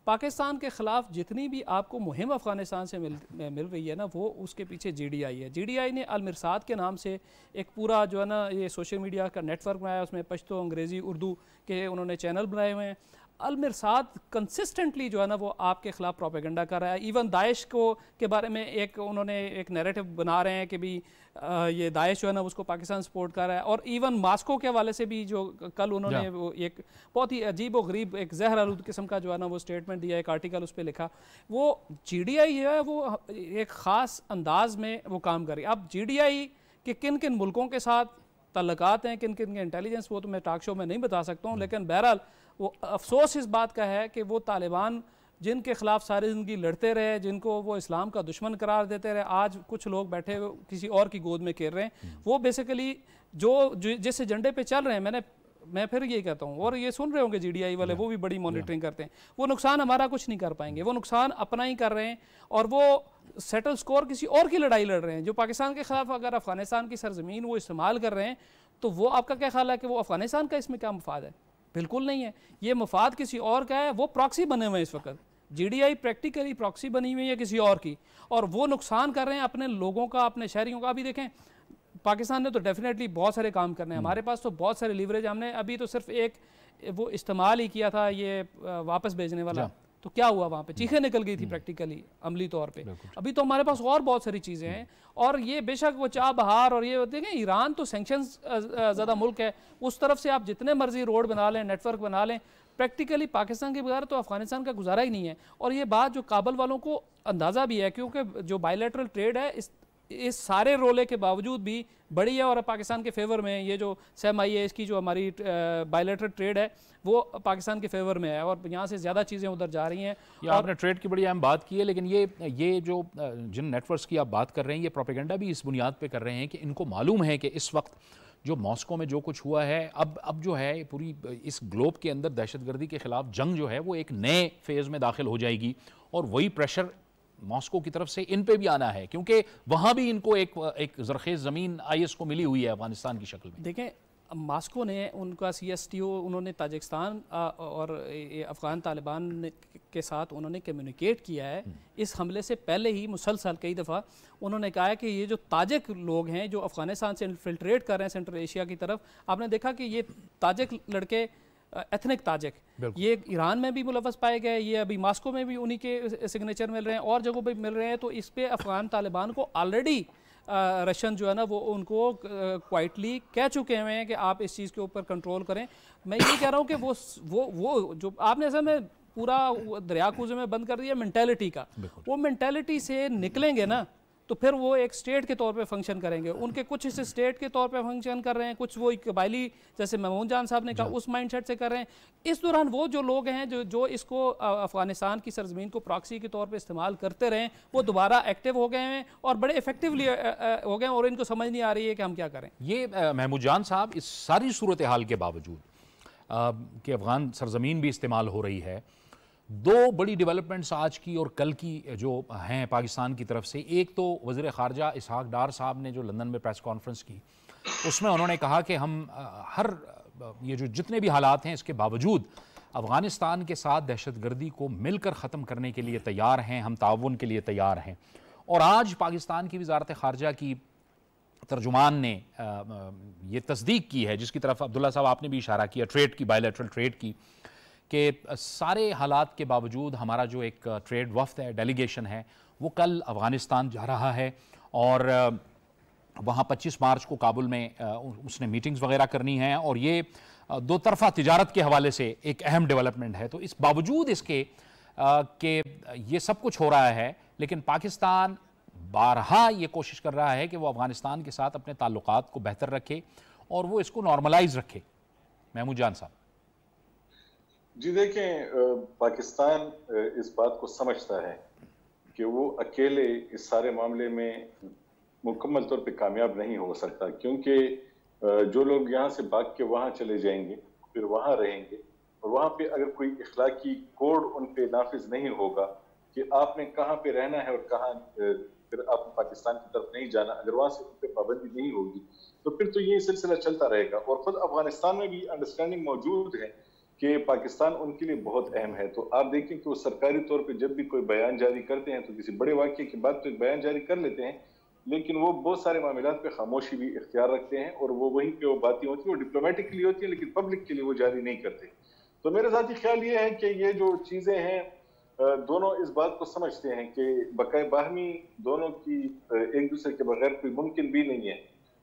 पाकिस्तान के ख़िलाफ़ जितनी भी आपको मुहिम अफ़गानिस्तान से मिल रही है ना, वो उसके पीछे GDI है। GDI ने अलमिरसाद के नाम से एक पूरा जो है ना ये सोशल मीडिया का नेटवर्क बनाया, उसमें पश्तो, अंग्रेज़ी, उर्दू के उन्होंने चैनल बनाए हुए हैं। अल मिरसाद कंसिस्टेंटली जो है ना वो आपके खिलाफ प्रोपेगेंडा कर रहा है। इवन दाइश को के बारे में उन्होंने एक नैरेटिव बना रहे हैं कि भी ये दाइश जो है ना उसको पाकिस्तान सपोर्ट कर रहा है। और इवन मास्को के हवाले से भी जो कल उन्होंने वो एक बहुत ही अजीब व गरीब एक जहर आलूद किस्म का जो है ना वो स्टेटमेंट दिया, एक आर्टिकल उस पर लिखा। वो GDI है वो एक ख़ास अंदाज में वो काम कर रही है। अब GDI के किन किन मुल्कों के साथ तल्लुकात हैं, किन किन के इंटेलिजेंस, वो तो मैं टॉक शो में नहीं बता सकता हूँ, लेकिन बहरहाल वो अफसोस इस बात का है कि वो तालिबान जिनके खिलाफ सारी ज़िंदगी लड़ते रहे, जिनको वो इस्लाम का दुश्मन करार देते रहे, आज कुछ लोग बैठे किसी और की गोद में खेल रहे हैं। वो बेसिकली जो जिस एजेंडे पे चल रहे हैं, मैं फिर ये कहता हूँ, और ये सुन रहे होंगे GDI वाले, वो भी बड़ी मॉनिटरिंग करते हैं, वो नुकसान हमारा कुछ नहीं कर पाएंगे, वो नुकसान अपना ही कर रहे हैं और वो सेटल स्कोर किसी और की लड़ाई लड़ रहे हैं। जो पाकिस्तान के खिलाफ अगर अफगानिस्तान की सरजमीन वो इस्तेमाल कर रहे हैं, तो वो आपका क्या ख्याल है कि वो अफगानिस्तान का इसमें क्या मफाद है? बिल्कुल नहीं है, ये मफाद किसी और का है। वो प्रॉक्सी बने हुए हैं इस वक्त, GDI प्रैक्टिकली प्रॉक्सी बनी हुई है किसी और की, और वो नुकसान कर रहे हैं अपने लोगों का, अपने शहरियों का। अभी देखें, पाकिस्तान ने तो डेफिनेटली बहुत सारे काम करने हैं, हमारे पास तो बहुत सारे लीवरेज, हमने अभी तो सिर्फ एक वो इस्तेमाल ही किया था ये वापस भेजने वाला, तो क्या हुआ वहाँ पे चीखें निकल गई थी प्रैक्टिकली अमली तौर पे। अभी तो हमारे पास और बहुत सारी चीज़ें हैं, और ये बेशक वो चाह बहार, और ये देखें ईरान तो सैंक्शंस ज़्यादा मुल्क है, उस तरफ से आप जितने मर्जी रोड बना लें, नेटवर्क बना लें, प्रैक्टिकली पाकिस्तान के बगैर तो अफगानिस्तान का गुजारा ही नहीं है। और ये बात जो काबुल वालों को अंदाज़ा भी है, क्योंकि जो बायलैटरल ट्रेड है इस सारे रोले के बावजूद भी बड़ी है, और पाकिस्तान के फेवर में ये जो SEMI है, इसकी जो हमारी बायलैटरल ट्रेड है वो पाकिस्तान के फेवर में है, और यहाँ से ज़्यादा चीज़ें उधर जा रही हैं। और आपने ट्रेड की बड़ी अहम बात की है, लेकिन ये जो जिन नेटवर्क्स की आप बात कर रहे हैं, ये प्रोपेगेंडा भी इस बुनियाद पे कर रहे हैं कि इनको मालूम है कि इस वक्त जो मॉस्को में जो कुछ हुआ है, अब जो है पूरी इस ग्लोब के अंदर दहशतगर्दी के खिलाफ जंग जो है वो एक नए फेज़ में दाखिल हो जाएगी, और वही प्रेशर मॉस्को की तरफ से इन पे भी आना है, क्योंकि वहाँ भी इनको एक ज़रखेज़ ज़मीन IS को मिली हुई है अफगानिस्तान की शक्ल में। देखें, मॉस्को ने उनका CSTO उन्होंने ताजिकिस्तान और अफ़गान तालिबान के साथ उन्होंने कम्युनिकेट किया है। इस हमले से पहले ही मुसलसल कई दफ़ा उन्होंने कहा है कि ये जो ताजिक लोग हैं जो अफ़गानिस्तान से इन्फिल्ट्रेट कर रहे हैं सेंट्रल एशिया की तरफ, आपने देखा कि ये ताजिक लड़के एथनिक ताजिक ये ईरान में भी मुलव्वस पाए गए, ये अभी मॉस्को में भी उन्हीं के सिग्नेचर मिल रहे हैं और जगहों पे मिल रहे हैं। तो इस पे अफ़गान तालिबान को ऑलरेडी रशियन जो है ना वो उनको क्वाइटली कह चुके हैं कि आप इस चीज़ के ऊपर कंट्रोल करें। मैं ये कह रहा हूँ कि वो जो आपने ऐसा में पूरा दरिया कूजे में बंद कर दिया मेंटालिटी का, वो मेंटालिटी से निकलेंगे ना तो फिर वो एक स्टेट के तौर पे फंक्शन करेंगे। उनके कुछ हिस्से स्टेट के तौर पे फंक्शन कर रहे हैं, कुछ वो कबायली जैसे महमूद जान साहब ने कहा उस माइंडसेट से कर रहे हैं। इस दौरान वो जो लोग हैं जो इसको अफगानिस्तान की सरजमीन को प्रॉक्सी के तौर पे इस्तेमाल करते रहे, वो दोबारा एक्टिव हो गए हैं और बड़े इफेक्टिवली हो गए हैं और इनको समझ नहीं आ रही है कि हम क्या करें। ये महमूद जान साहब, इस सारी सूरत हाल के बावजूद कि अफगान सरजमीन भी इस्तेमाल हो रही है, दो बड़ी डेवलपमेंट्स आज की और कल की जो हैं पाकिस्तान की तरफ से। एक तो वज़ीर ख़ारजा इसहाक डार साहब ने जो लंदन में प्रेस कॉन्फ्रेंस की, उसमें उन्होंने कहा कि हम ये जो जितने भी हालात हैं इसके बावजूद अफ़गानिस्तान के साथ दहशतगर्दी को मिलकर ख़त्म करने के लिए तैयार हैं, हम ताउन के लिए तैयार हैं। और आज पाकिस्तान की वज़ारत ख़ारजा की तर्जुमान ने ये तस्दीक की है, जिसकी तरफ अब्दुल्ला साहब आपने भी इशारा किया, ट्रेड की, बायलैटरल ट्रेड की, कि सारे हालात के बावजूद हमारा जो एक ट्रेड वफ्द है, डेलीगेशन है, वो कल अफ़गानिस्तान जा रहा है और वहाँ 25 मार्च को काबुल में उसने मीटिंग्स वगैरह करनी है। और ये दो तरफ़ा तिजारत के हवाले से एक अहम डेवलपमेंट है। तो इस बावजूद इसके कि ये सब कुछ हो रहा है, लेकिन पाकिस्तान बारहा ये कोशिश कर रहा है कि वो अफ़गानिस्तान के साथ अपने ताल्लुकात को बेहतर रखे और वो इसको नॉर्मलाइज रखे। महमूद जान साहब जी देखें, पाकिस्तान इस बात को समझता है कि वो अकेले इस सारे मामले में मुकम्मल तौर पे कामयाब नहीं हो सकता, क्योंकि जो लोग यहाँ से भाग के वहाँ चले जाएंगे, फिर वहाँ रहेंगे, और वहाँ पे अगर कोई इखलाकी कोड उन पे नाफिज नहीं होगा कि आपने कहाँ पे रहना है और कहाँ फिर आप पाकिस्तान की तरफ नहीं जाना, अगर वहाँ से उन पे पाबंदी नहीं होगी तो फिर तो ये सिलसिला चलता रहेगा। और खुद अफगानिस्तान में भी अंडरस्टैंडिंग मौजूद है कि पाकिस्तान उनके लिए बहुत अहम है। तो आप देखें कि वो सरकारी तौर पे जब भी कोई बयान जारी करते हैं तो किसी बड़े वाक़ये के बाद तो एक बयान जारी कर लेते हैं, लेकिन वो बहुत सारे मामलात पे खामोशी भी इख्तियार रखते हैं और वो वहीं पे वो बातें होती हैं, वो डिप्लोमेटिकली होती हैं लेकिन पब्लिक के लिए वो जारी नहीं करते। तो मेरे साथी ख्याल ये है कि ये जो चीजें हैं दोनों इस बात को समझते हैं कि बकाए बाहमी दोनों की एक दूसरे के बगैर कोई मुमकिन भी नहीं है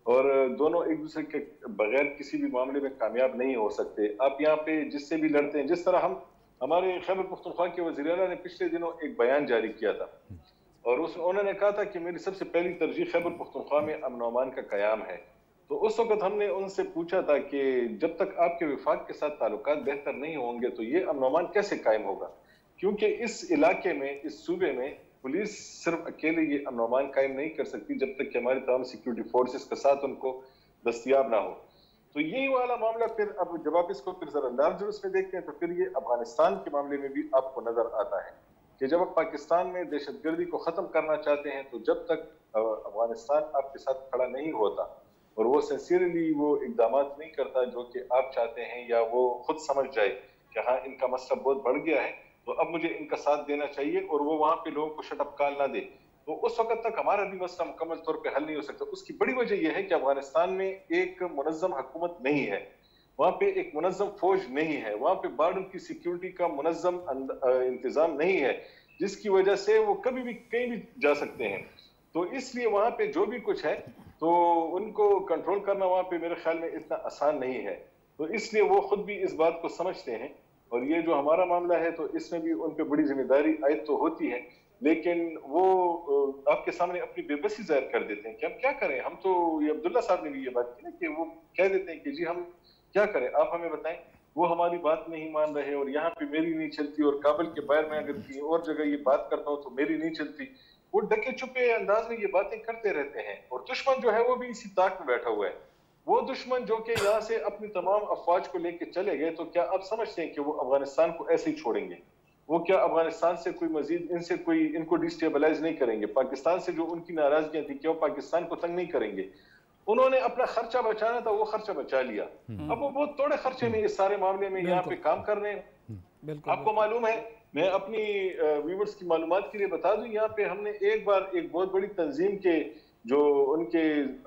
और दोनों एक दूसरे के बगैर किसी भी मामले में कामयाब नहीं हो सकते। आप यहाँ पे जिससे भी लड़ते हैं, जिस तरह हमारे खैबर पख्तूनख्वा के वज़ीर आला ने पिछले दिनों एक बयान जारी किया था और उन्होंने कहा था कि मेरी सबसे पहली तरजीह खैबर पख्तूनख्वा में अमन और अमान का कयाम है। तो उस वक्त हमने उनसे पूछा था कि जब तक आपके विफाक के साथ ताल्लुकात बेहतर नहीं होंगे तो ये अमन और अमान कैसे कायम होगा, क्योंकि इस इलाके में, इस सूबे में पुलिस सिर्फ अकेले ये अमन और अमान कायम नहीं कर सकती जब तक कि हमारी तमाम सिक्योरिटी फोर्सेस का साथ उनको दस्तयाब ना हो। तो यही वाला मामला फिर अब जब आप इसको फिर जरा लार्जर उसमें देखते हैं तो फिर ये अफगानिस्तान के मामले में भी आपको नजर आता है कि जब आप पाकिस्तान में दहशतगर्दी को खत्म करना चाहते हैं तो जब तक अफगानिस्तान आपके साथ खड़ा नहीं होता और वो सिंसियरली वो इकदाम नहीं करता जो कि आप चाहते हैं, या वो खुद समझ जाए कि हाँ इनका मसला बहुत बढ़ गया है तो अब मुझे इनका साथ देना चाहिए और वो वहां पे लोगों को शटअप कॉल ना दे, तो उस वक्त तक हमारा भी मसला मुकम्मल तौर पे हल नहीं हो सकता। उसकी बड़ी वजह यह है कि अफगानिस्तान में एक मुनज़्ज़म हुकूमत नहीं है, वहां पे एक मुनज़्ज़म फौज नहीं है, वहां पे बॉर्डर की सिक्योरिटी का मुनज़्ज़म इंतजाम नहीं है, जिसकी वजह से वो कभी भी कहीं भी जा सकते हैं। तो इसलिए वहां पे जो भी कुछ है तो उनको कंट्रोल करना वहां पे मेरे ख्याल में इतना आसान नहीं है। तो इसलिए वो खुद भी इस बात को समझते हैं और ये जो हमारा मामला है तो इसमें भी उन पे बड़ी जिम्मेदारी आयद तो होती है, लेकिन वो आपके सामने अपनी बेबसी जाहिर कर देते हैं कि हम क्या करें। हम तो ये अब्दुल्ला साहब ने भी ये बात की ना कि वो कह देते हैं कि जी हम क्या करें, आप हमें बताएं। वो हमारी बात नहीं मान रहे और यहाँ पे मेरी नहीं चलती और काबुल के बाहर में अगर कहीं और जगह ये बात करता हूँ तो मेरी नहीं चलती। वो डके छुपे अंदाज में ये बातें करते रहते हैं और दुश्मन जो है वो भी इसी ताक में बैठा हुआ है। वो दुश्मन जो कि यहाँ से अपनी तमाम अफवाज को लेके चले गए, तो क्या आप समझते हैं कि वो अफगानिस्तान को ऐसे ही छोड़ेंगे? वो क्या अफगानिस्तान से कोई मजीद इनसे कोई इनको डिस्टेबलाइज नहीं करेंगे? पाकिस्तान से जो उनकी नाराजगियां थी क्या वो पाकिस्तान को तंग नहीं करेंगे? उन्होंने अपना खर्चा बचाना था, वो खर्चा बचा लिया। अब वो बहुत थोड़े खर्चे में इस सारे मामले में यहाँ पे काम कर रहे हैं। आपको मालूम है, मैं अपनी व्यूअर्स की मालूमात के लिए बता दूं, यहाँ पे हमने एक बार एक बहुत बड़ी तंजीम के जो उनके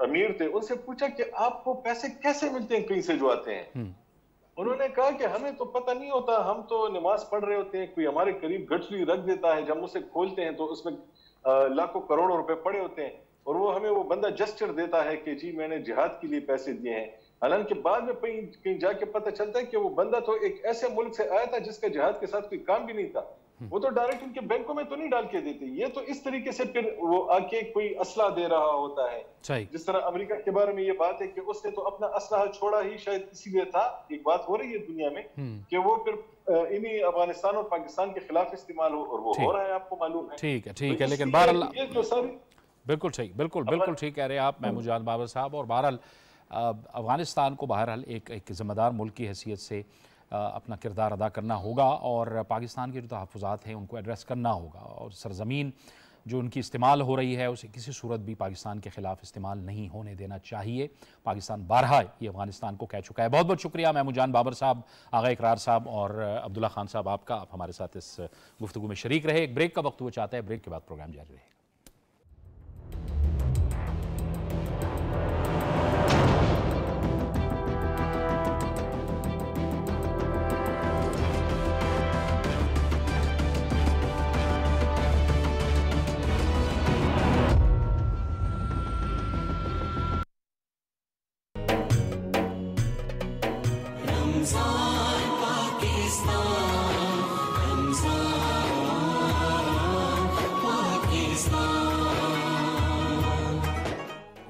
अमीर थे उनसे पूछा कि आपको पैसे कैसे मिलते हैं कहीं से जो आते हैं? उन्होंने कहा कि हमें तो पता नहीं होता, हम तो नमाज पढ़ रहे होते हैं, कोई हमारे करीब गठरी रख देता है, जब हम उसे खोलते हैं तो उसमें लाखों करोड़ों रुपए पड़े होते हैं और वो हमें वो बंदा जेस्चर देता है कि जी मैंने जिहाद के लिए पैसे दिए हैं। हालांकि बाद में कहीं जाके पता चलता है कि वो बंदा तो एक ऐसे मुल्क से आया था जिसका जिहाद के साथ कोई काम भी नहीं था, वो तो डायरेक्ट उनके बैंकों में तो नहीं डाल के देते। ये तो इस तरीके से फिर वो आके कोई असला दे रहा होता है। जिस तरह अमेरिका के बारे में ये बात है कि उसने तो अपना असला छोड़ा ही शायद इसीलिए था, एक बात हो रही है दुनिया में कि वो फिर इन्हीं अफगानिस्तान और पाकिस्तान के खिलाफ इस्तेमाल हो और वो हो रहा है, आपको मालूम है। ठीक है, लेकिन बहरहाल ये जो सारी बिल्कुल ठीक कह रहे हैं आप महमूद जान बाबर साहब। और बहरहाल अफगानिस्तान को बहरहाल एक ज़िम्मेदार मुल्क की हैसियत से अपना किरदार अदा करना होगा और पाकिस्तान के जो तहफ़्फ़ुज़ात हैं उनको एड्रेस करना होगा और सरज़मीन जो उनकी इस्तेमाल हो रही है उसे किसी सूरत भी पाकिस्तान के ख़िलाफ़ इस्तेमाल नहीं होने देना चाहिए। पाकिस्तान बारहा ये अफगानिस्तान को कह चुका है। बहुत बहुत शुक्रिया महमूद जान बाबर साहब, आगा इकरार साहब और अब्दुल्ला खान साहब आपका, आप हमारे साथ इस गुफ्तगू में शरीक रहे। एक ब्रेक का वक्त हुआ चाहता है, ब्रेक के बाद प्रोग्राम जारी रहेगा।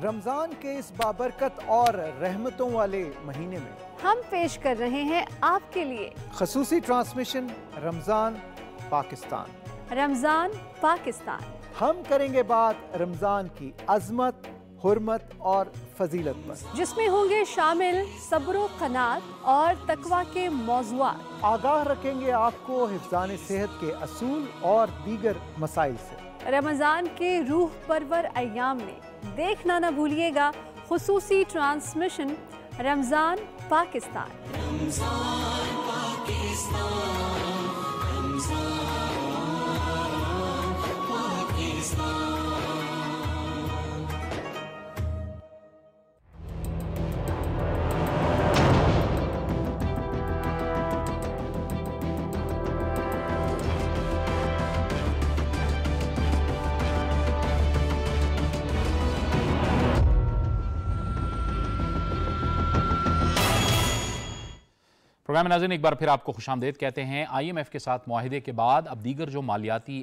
रमजान के इस बाबरकत और रहमतों वाले महीने में हम पेश कर रहे हैं आपके लिए खसूसी ट्रांसमिशन रमजान पाकिस्तान। रमजान पाकिस्तान। हम करेंगे बात रमजान की अजमत, हुर्मत और फजीलत पर, जिसमें होंगे शामिल सब्र, क़नात और तकवा के मौज़ूआत। आगाह रखेंगे आपको हिफ्ज़ान सेहत के असूल और दीगर मसाइल से। रमजान के रूह परवर अय्याम में देखना न भूलिएगा खुसूसी ट्रांसमिशन रमजान पाकिस्तान। रमजान पाकिस्तान, रमजान पाकिस्तान। प्रोग्राम में नाज़रीन एक बार फिर आपको खुशामदीद कहते हैं। IMF के साथ मुआहिदे के बाद अब दीगर जो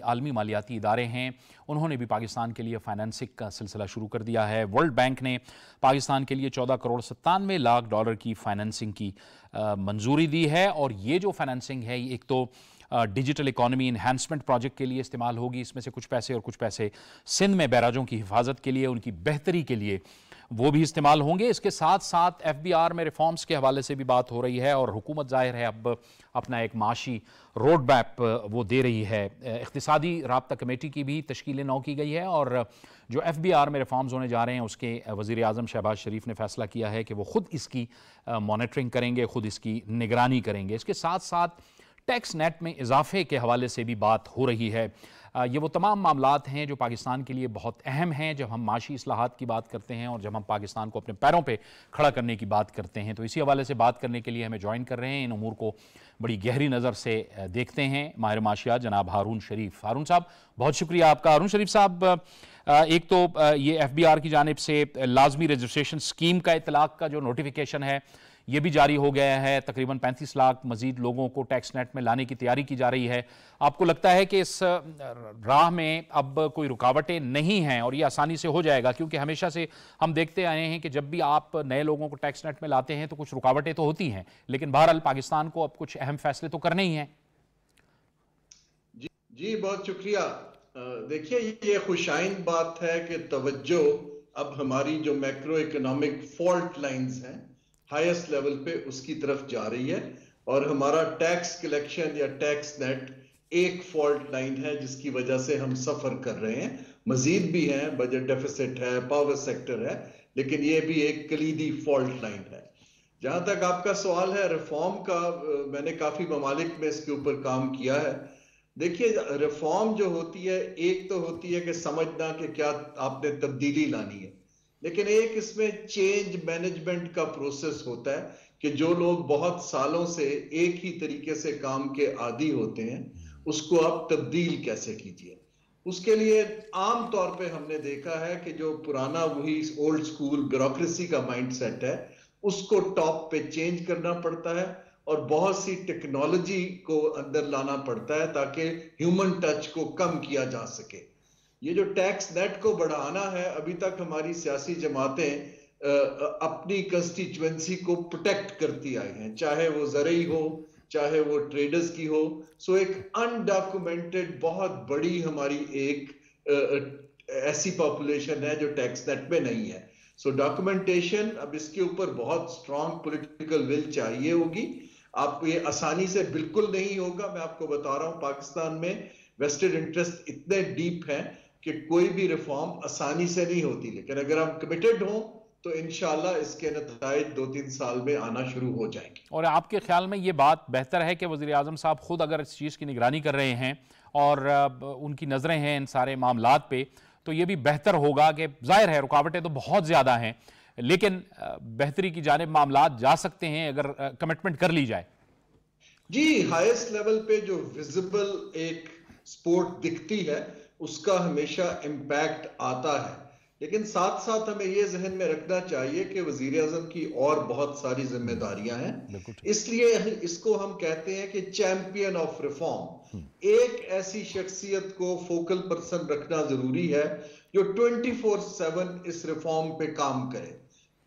आलमी मालियाती इदारे हैं उन्होंने भी पाकिस्तान के लिए फाइनेंसिंग का सिलसिला शुरू कर दिया है। वर्ल्ड बैंक ने पाकिस्तान के लिए 14 करोड़ 97 लाख डॉलर की फाइनेंसिंग की मंजूरी दी है। और ये जो फाइनेंसिंग है एक तो डिजिटल इकॉनमी इन्हांसमेंट प्रोजेक्ट के लिए इस्तेमाल होगी। इसमें से कुछ पैसे और कुछ पैसे सिंध में बैराजों की हिफाजत के लिए, उनकी बेहतरी के लिए वो भी इस्तेमाल होंगे। इसके साथ साथ FBR में रिफॉर्म्स के हवाले से भी बात हो रही है और हुकूमत ज़ाहिर है अब अपना एक माशी रोड मैप वो दे रही है। इक़्तिसादी राब्ता कमेटी की भी तश्कील नौ की गई है और जो FBR में रिफॉर्म्स होने जा रहे हैं उसके वज़ीर आज़म शहबाज शरीफ ने फैसला किया है कि वो ख़ुद इसकी मॉनिटरिंग करेंगे, ख़ुद इसकी निगरानी करेंगे। इसके साथ साथ टैक्स नेट में इजाफे के हवाले से भी बात हो रही है। ये वो तमाम मामलात हैं जो पाकिस्तान के लिए बहुत अहम हैं जब हम माशी इस्लाहात की बात करते हैं और जब हम पाकिस्तान को अपने पैरों पे खड़ा करने की बात करते हैं। तो इसी हवाले से बात करने के लिए हमें ज्वाइन कर रहे हैं, इन उमूर को बड़ी गहरी नज़र से देखते हैं माहिर माशियात जनाब हारून शरीफ। हारून साहब बहुत शुक्रिया आपका। हारून शरीफ साहब, एक तो ये FBR की जानिब से लाजमी रजिस्ट्रेशन स्कीम का इतलाक़ का जो नोटिफिकेशन है ये भी जारी हो गया है। तकरीबन 35 लाख मजीद लोगों को टैक्स नेट में लाने की तैयारी की जा रही है। आपको लगता है कि इस राह में अब कोई रुकावटें नहीं हैं और ये आसानी से हो जाएगा? क्योंकि हमेशा से हम देखते आए हैं कि जब भी आप नए लोगों को टैक्स नेट में लाते हैं तो कुछ रुकावटें तो होती हैं, लेकिन बहरहाल पाकिस्तान को अब कुछ अहम फैसले तो करने ही हैं। जी बहुत शुक्रिया। देखिए, ये खुशाइन बात है कि तवज्जो अब हमारी जो मैक्रो इकोनॉमिक फॉल्ट लाइंस हैं हाईएस्ट लेवल पे उसकी तरफ जा रही है और हमारा टैक्स कलेक्शन या टैक्स नेट एक फॉल्ट लाइन है जिसकी वजह से हम सफर कर रहे हैं। मजीद भी हैं, बजट डेफिसिट है, पावर सेक्टर है, लेकिन ये भी एक कलीदी फॉल्ट लाइन है। जहां तक आपका सवाल है रिफॉर्म का, मैंने काफी ममालिक में इसके ऊपर काम किया है। देखिए, रिफॉर्म जो होती है एक तो होती है कि समझना कि क्या आपने तब्दीली लानी है, लेकिन एक इसमें चेंज मैनेजमेंट का प्रोसेस होता है कि जो लोग बहुत सालों से एक ही तरीके से काम के आदी होते हैं उसको आप तब्दील कैसे कीजिए। उसके लिए आम तौर पे हमने देखा है कि जो पुराना वही ओल्ड स्कूल ब्यूरोक्रेसी का माइंडसेट है उसको टॉप पे चेंज करना पड़ता है और बहुत सी टेक्नोलॉजी को अंदर लाना पड़ता है ताकि ह्यूमन टच को कम किया जा सके। ये जो टैक्स नेट को बढ़ाना है, अभी तक हमारी सियासी जमातें अपनी कंस्टिट्यूएंसी को प्रोटेक्ट करती आई हैं, चाहे वो ज़रई हो चाहे वो ट्रेडर्स की हो। सो एक अनडॉक्यूमेंटेड बहुत बड़ी हमारी एक ऐसी पॉपुलेशन है जो टैक्स नेट में नहीं है। सो डॉक्यूमेंटेशन, अब इसके ऊपर बहुत स्ट्रॉन्ग पॉलिटिकल विल चाहिए होगी। आपको ये आसानी से बिल्कुल नहीं होगा। मैं आपको बता रहा हूँ पाकिस्तान में वेस्टेड इंटरेस्ट इतने डीप हैं कि कोई भी रिफॉर्म आसानी से नहीं होती, लेकिन अगर हम कमिटेड हों तो इंशाल्लाह इसके नतीजे 2-3 साल में आना शुरू हो जाएंगे। और आपके ख्याल में ये बात बेहतर है कि वज़ीर आज़म साहब खुद अगर इस चीज़ की निगरानी कर रहे हैं और उनकी नज़रें हैं इन सारे मामलात पे, तो ये भी बेहतर होगा कि जाहिर है रुकावटें तो बहुत ज़्यादा हैं लेकिन बेहतरी की जानिब मामलात जा सकते हैं अगर कमिटमेंट कर ली जाए। जी, हाईएस्ट लेवल पे जो विजिबल एक स्पोर्ट दिखती है उसका हमेशा इम्पैक्ट आता है, लेकिन साथ साथ हमें यह जहन में रखना चाहिए कि वजीर आजम की और बहुत सारी जिम्मेदारियां हैं। इसलिए इसको हम कहते हैं कि चैंपियन ऑफ रिफॉर्म। एक ऐसी शख्सियत को फोकल पर्सन रखना जरूरी है जो 24/7 इस रिफॉर्म पे काम करे।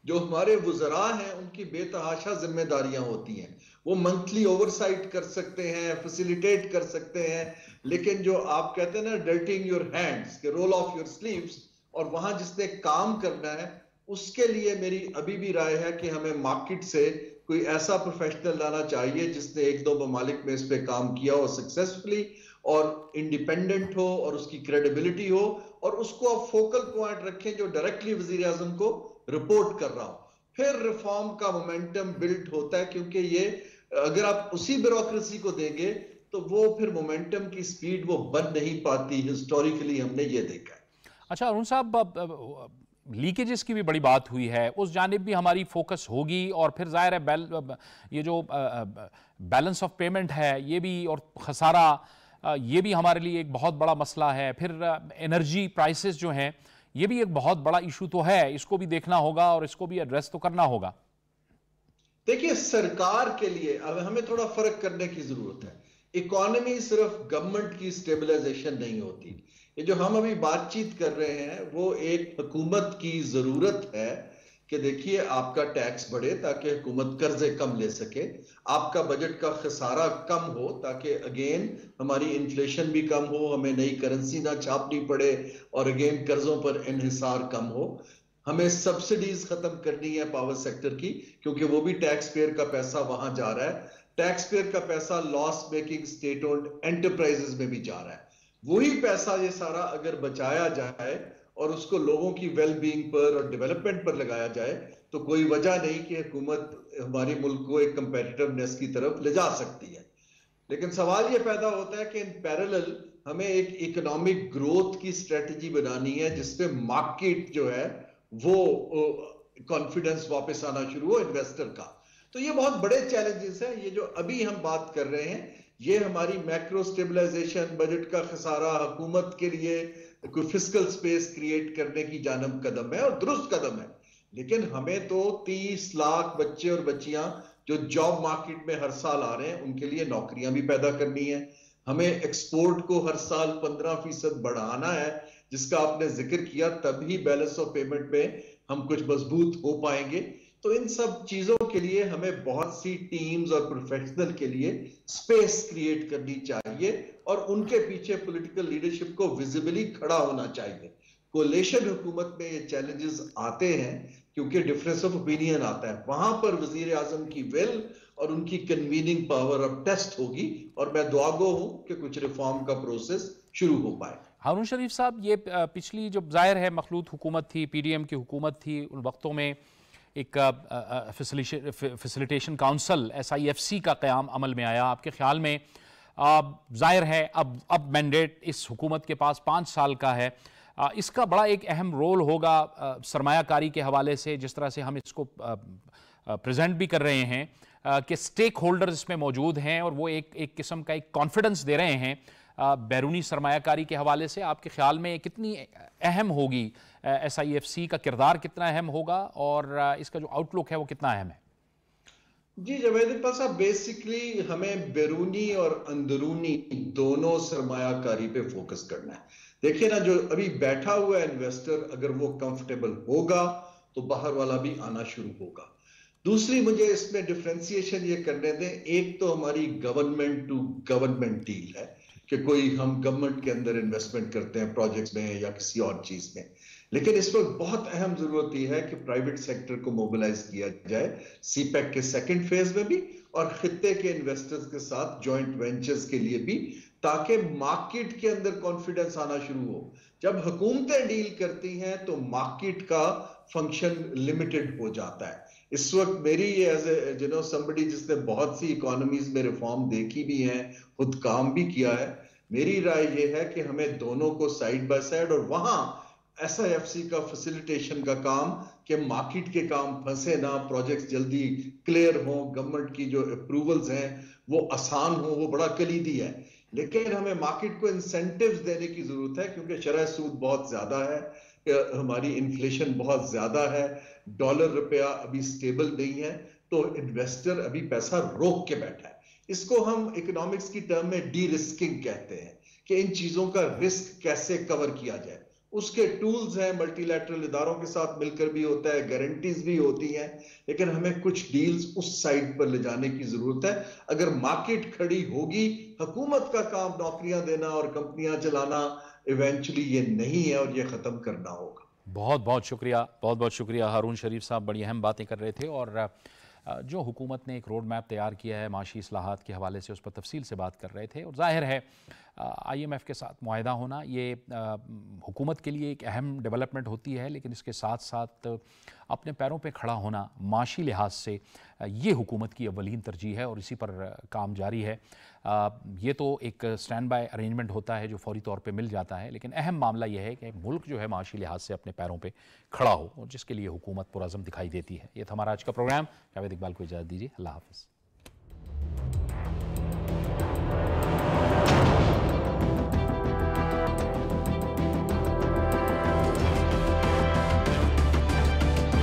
जो हमारे वुज़रा हैं उनकी बेतहाशा जिम्मेदारियां होती हैं, वो मंथली ओवरसाइट कर सकते हैं, फैसिलिटेट कर सकते हैं, लेकिन जो आप कहते हैं ना डर्टिंग योर हैंड्स, के रोल ऑफ योर स्लीव्स, और वहां जिसने काम करना है उसके लिए मेरी अभी भी राय है कि हमें मार्केट से कोई ऐसा प्रोफेशनल लाना चाहिए जिसने 1-2 ममालिक में इस पे काम किया हो सक्सेसफुली और इंडिपेंडेंट हो और उसकी क्रेडिबिलिटी हो, और उसको आप फोकल पॉइंट रखें जो डायरेक्टली वजीर आजम को रिपोर्ट कर रहा हो। फिर रिफॉर्म का मोमेंटम बिल्ड होता है, क्योंकि ये अगर आप उसी ब्यूरोक्रेसी को देंगे तो वो फिर मोमेंटम की स्पीड वो बन नहीं पाती। हिस्टोरिकली हमने ये देखा है। अच्छा अरुण साहब, लीकेजेस की भी बड़ी बात हुई है, उस जानिब भी हमारी फोकस होगी और फिर जाहिर है ये जो बैलेंस ऑफ पेमेंट है ये भी, और खसारा ये भी हमारे लिए एक बहुत बड़ा मसला है। फिर एनर्जी प्राइसेस जो हैं ये भी एक बहुत बड़ा इशू तो है, इसको भी देखना होगा और इसको भी एड्रेस तो करना होगा। देखिए, सरकार के लिए अब हमें थोड़ा फर्क करने की जरूरत है। इकोनॉमी सिर्फ गवर्नमेंट की स्टेबलाइजेशन नहीं होती। ये जो हम अभी बातचीत कर रहे हैं वो एक हुकूमत की जरूरत है कि देखिए आपका टैक्स बढ़े ताकि हुकूमत कर्जे कम ले सके, आपका बजट का खसारा कम हो ताकि अगेन हमारी इन्फ्लेशन भी कम हो, हमें नई करेंसी ना छापनी पड़े और अगेन कर्जों पर इन्हिसार कम हो। हमें सब्सिडीज खत्म करनी है पावर सेक्टर की, क्योंकि वो भी टैक्स पेयर का पैसा वहां जा रहा है। टैक्स पेयर का पैसा loss making state owned enterprises में भी जा रहा है। वही पैसा ये सारा अगर बचाया जाए और उसको लोगों की वेल बीइंग पर और डेवलपमेंट पर लगाया जाए तो कोई वजह नहीं कि हुकूमत हमारे मुल्क को एक कंपेटिटिवनेस की तरफ ले जा सकती है। लेकिन सवाल ये पैदा होता है कि इन पैरेलल हमें एक इकोनॉमिक ग्रोथ की स्ट्रेटजी बनानी है जिसपे मार्केट जो है वो कॉन्फिडेंस वापस आना शुरू हो इन्वेस्टर का। तो ये बहुत बड़े चैलेंजेस हैं। ये जो अभी हम बात कर रहे हैं ये हमारी मैक्रो स्टेबलाइजेशन, बजट का खसारा, हुकूमत के लिए कोई फिस्कल स्पेस क्रिएट करने की जानब कदम है और दुरुस्त कदम है। लेकिन हमें तो 30 लाख बच्चे और बच्चियां जो जॉब मार्केट में हर साल आ रहे हैं उनके लिए नौकरियां भी पैदा करनी है। हमें एक्सपोर्ट को हर साल 15% बढ़ाना है जिसका आपने जिक्र किया, तभी बैलेंस ऑफ पेमेंट में हम कुछ मजबूत हो पाएंगे। तो इन सब चीजों के लिए हमें बहुत सी टीम्स और प्रोफेशनल के लिए स्पेस क्रिएट करनी चाहिए और उनके पीछे पॉलिटिकल लीडरशिप को विजिबली खड़ा होना चाहिए। कोलेशन हुकूमत में ये चैलेंजेस आते हैं क्योंकि डिफरेंस ऑफ ओपिनियन आता है, वहां पर वजीर आजम की विल और उनकी कन्वीनिंग पावर अब टेस्ट होगी और मैं दुआगो हूं कि कुछ रिफॉर्म का प्रोसेस शुरू हो पाए। हारून शरीफ साहब, ये पिछली जो जाहिर है मखलूत हुकूमत थी, पीडीएम की हुकूमत थी, उन वक्तों में एक फैसिलिटेशन काउंसिल SIFC का क़याम अमल में आया। आपके ख्याल में जाहिर है अब मैंडेट इस हुकूमत के पास 5 साल का है, इसका बड़ा एक अहम रोल होगा सरमायाकारी के हवाले से, जिस तरह से हम इसको प्रेजेंट भी कर रहे हैं कि स्टेक होल्डर्स इसमें मौजूद हैं और वो एक किस्म का एक कॉन्फिडेंस दे रहे हैं बैरूनी सरमायाकारी के हवाले से। आपके ख्याल में कितनी अहम होगी SIFC का किरदार कितना अहम होगा और इसका जो आउटलुक है वो कितना अहम है? जी जावेद इकबाल साहब, बेसिकली हमें बैरूनी और अंदरूनी दोनों सरमायाकारी पे फोकस करना है। देखिए ना, जो अभी बैठा हुआ इन्वेस्टर अगर वो कंफर्टेबल होगा तो बाहर वाला भी आना शुरू होगा। दूसरी, मुझे इसमें डिफरेंशिएशन ये करने दें, एक तो हमारी गवर्नमेंट टू गवर्नमेंट डील है कि कोई हम गवर्नमेंट के अंदर इन्वेस्टमेंट करते हैं प्रोजेक्ट्स में या किसी और चीज में, लेकिन इस वक्त बहुत अहम जरूरत यह है कि प्राइवेट सेक्टर को मोबिलाइज किया जाए CPEC के सेकंड फेज में भी और खित्ते के इन्वेस्टर्स के साथ जॉइंट वेंचर्स के लिए भी, ताकि मार्केट के अंदर कॉन्फिडेंस आना शुरू हो। जब हुकूमतें डील करती हैं तो मार्केट का फंक्शन लिमिटेड हो जाता है। इस वक्त मेरी एज ए समबडी जिसने बहुत सी इकोनॉमीज में रिफॉर्म देखी भी हैं, खुद काम भी किया है, मेरी राय यह है कि हमें दोनों को साइड बाय साइड और वहां SIFC का फैसिलिटेशन का काम कि मार्केट के काम फंसे ना, प्रोजेक्ट्स जल्दी क्लियर हो, गवर्नमेंट की जो अप्रूवल्स हैं वो आसान हो, वो बड़ा कलीदी है। लेकिन हमें मार्केट को इंसेंटिव्स देने की जरूरत है क्योंकि शरह सूद बहुत ज्यादा है, हमारी इन्फ्लेशन बहुत ज्यादा है, डॉलर रुपया अभी स्टेबल नहीं है, तो इन्वेस्टर अभी पैसा रोक के बैठा है। इसको हम इकोनॉमिक्स की टर्म में डी रिस्किंग कहते हैं कि इन चीजों का रिस्क कैसे कवर किया जाए। उसके टूल्स हैं, मल्टीलैटरल इदारों के साथ मिलकर भी होता है, गारंटीज भी होती हैं, लेकिन हमें कुछ डील्स उस साइड पर ले जाने की जरूरत है। अगर मार्केट खड़ी होगी, हुकूमत का काम नौकरियां देना और कंपनियां चलाना इवेंचुअली ये नहीं है और ये खत्म करना होगा। बहुत बहुत शुक्रिया हारून शरीफ साहब, बड़ी अहम बातें कर रहे थे और जो हुकूमत ने एक रोड मैप तैयार किया है माशी इस्लाहात के हवाले से उस पर तफसील से बात कर रहे थे। और जाहिर है IMF के साथ मुआहदा होना ये हुकूमत के लिए एक अहम डेवलपमेंट होती है, लेकिन इसके साथ साथ अपने पैरों पे खड़ा होना माशी लिहाज से ये हुकूमत की अव्वलीन तरजीह है और इसी पर काम जारी है। ये तो एक स्टैंड बाय अरेंजमेंट होता है जो फौरी तौर पे मिल जाता है, लेकिन अहम मामला यह है कि मुल्क जो है माशी लिहाज से अपने पैरों पे खड़ा हो और जिसके लिए हुकूमत पुरअज़म दिखाई देती है। ये था हमारा आज का प्रोग्राम। जावेद इकबाल को इजाज़त दीजिए। अल्लाह हाफ़िज़।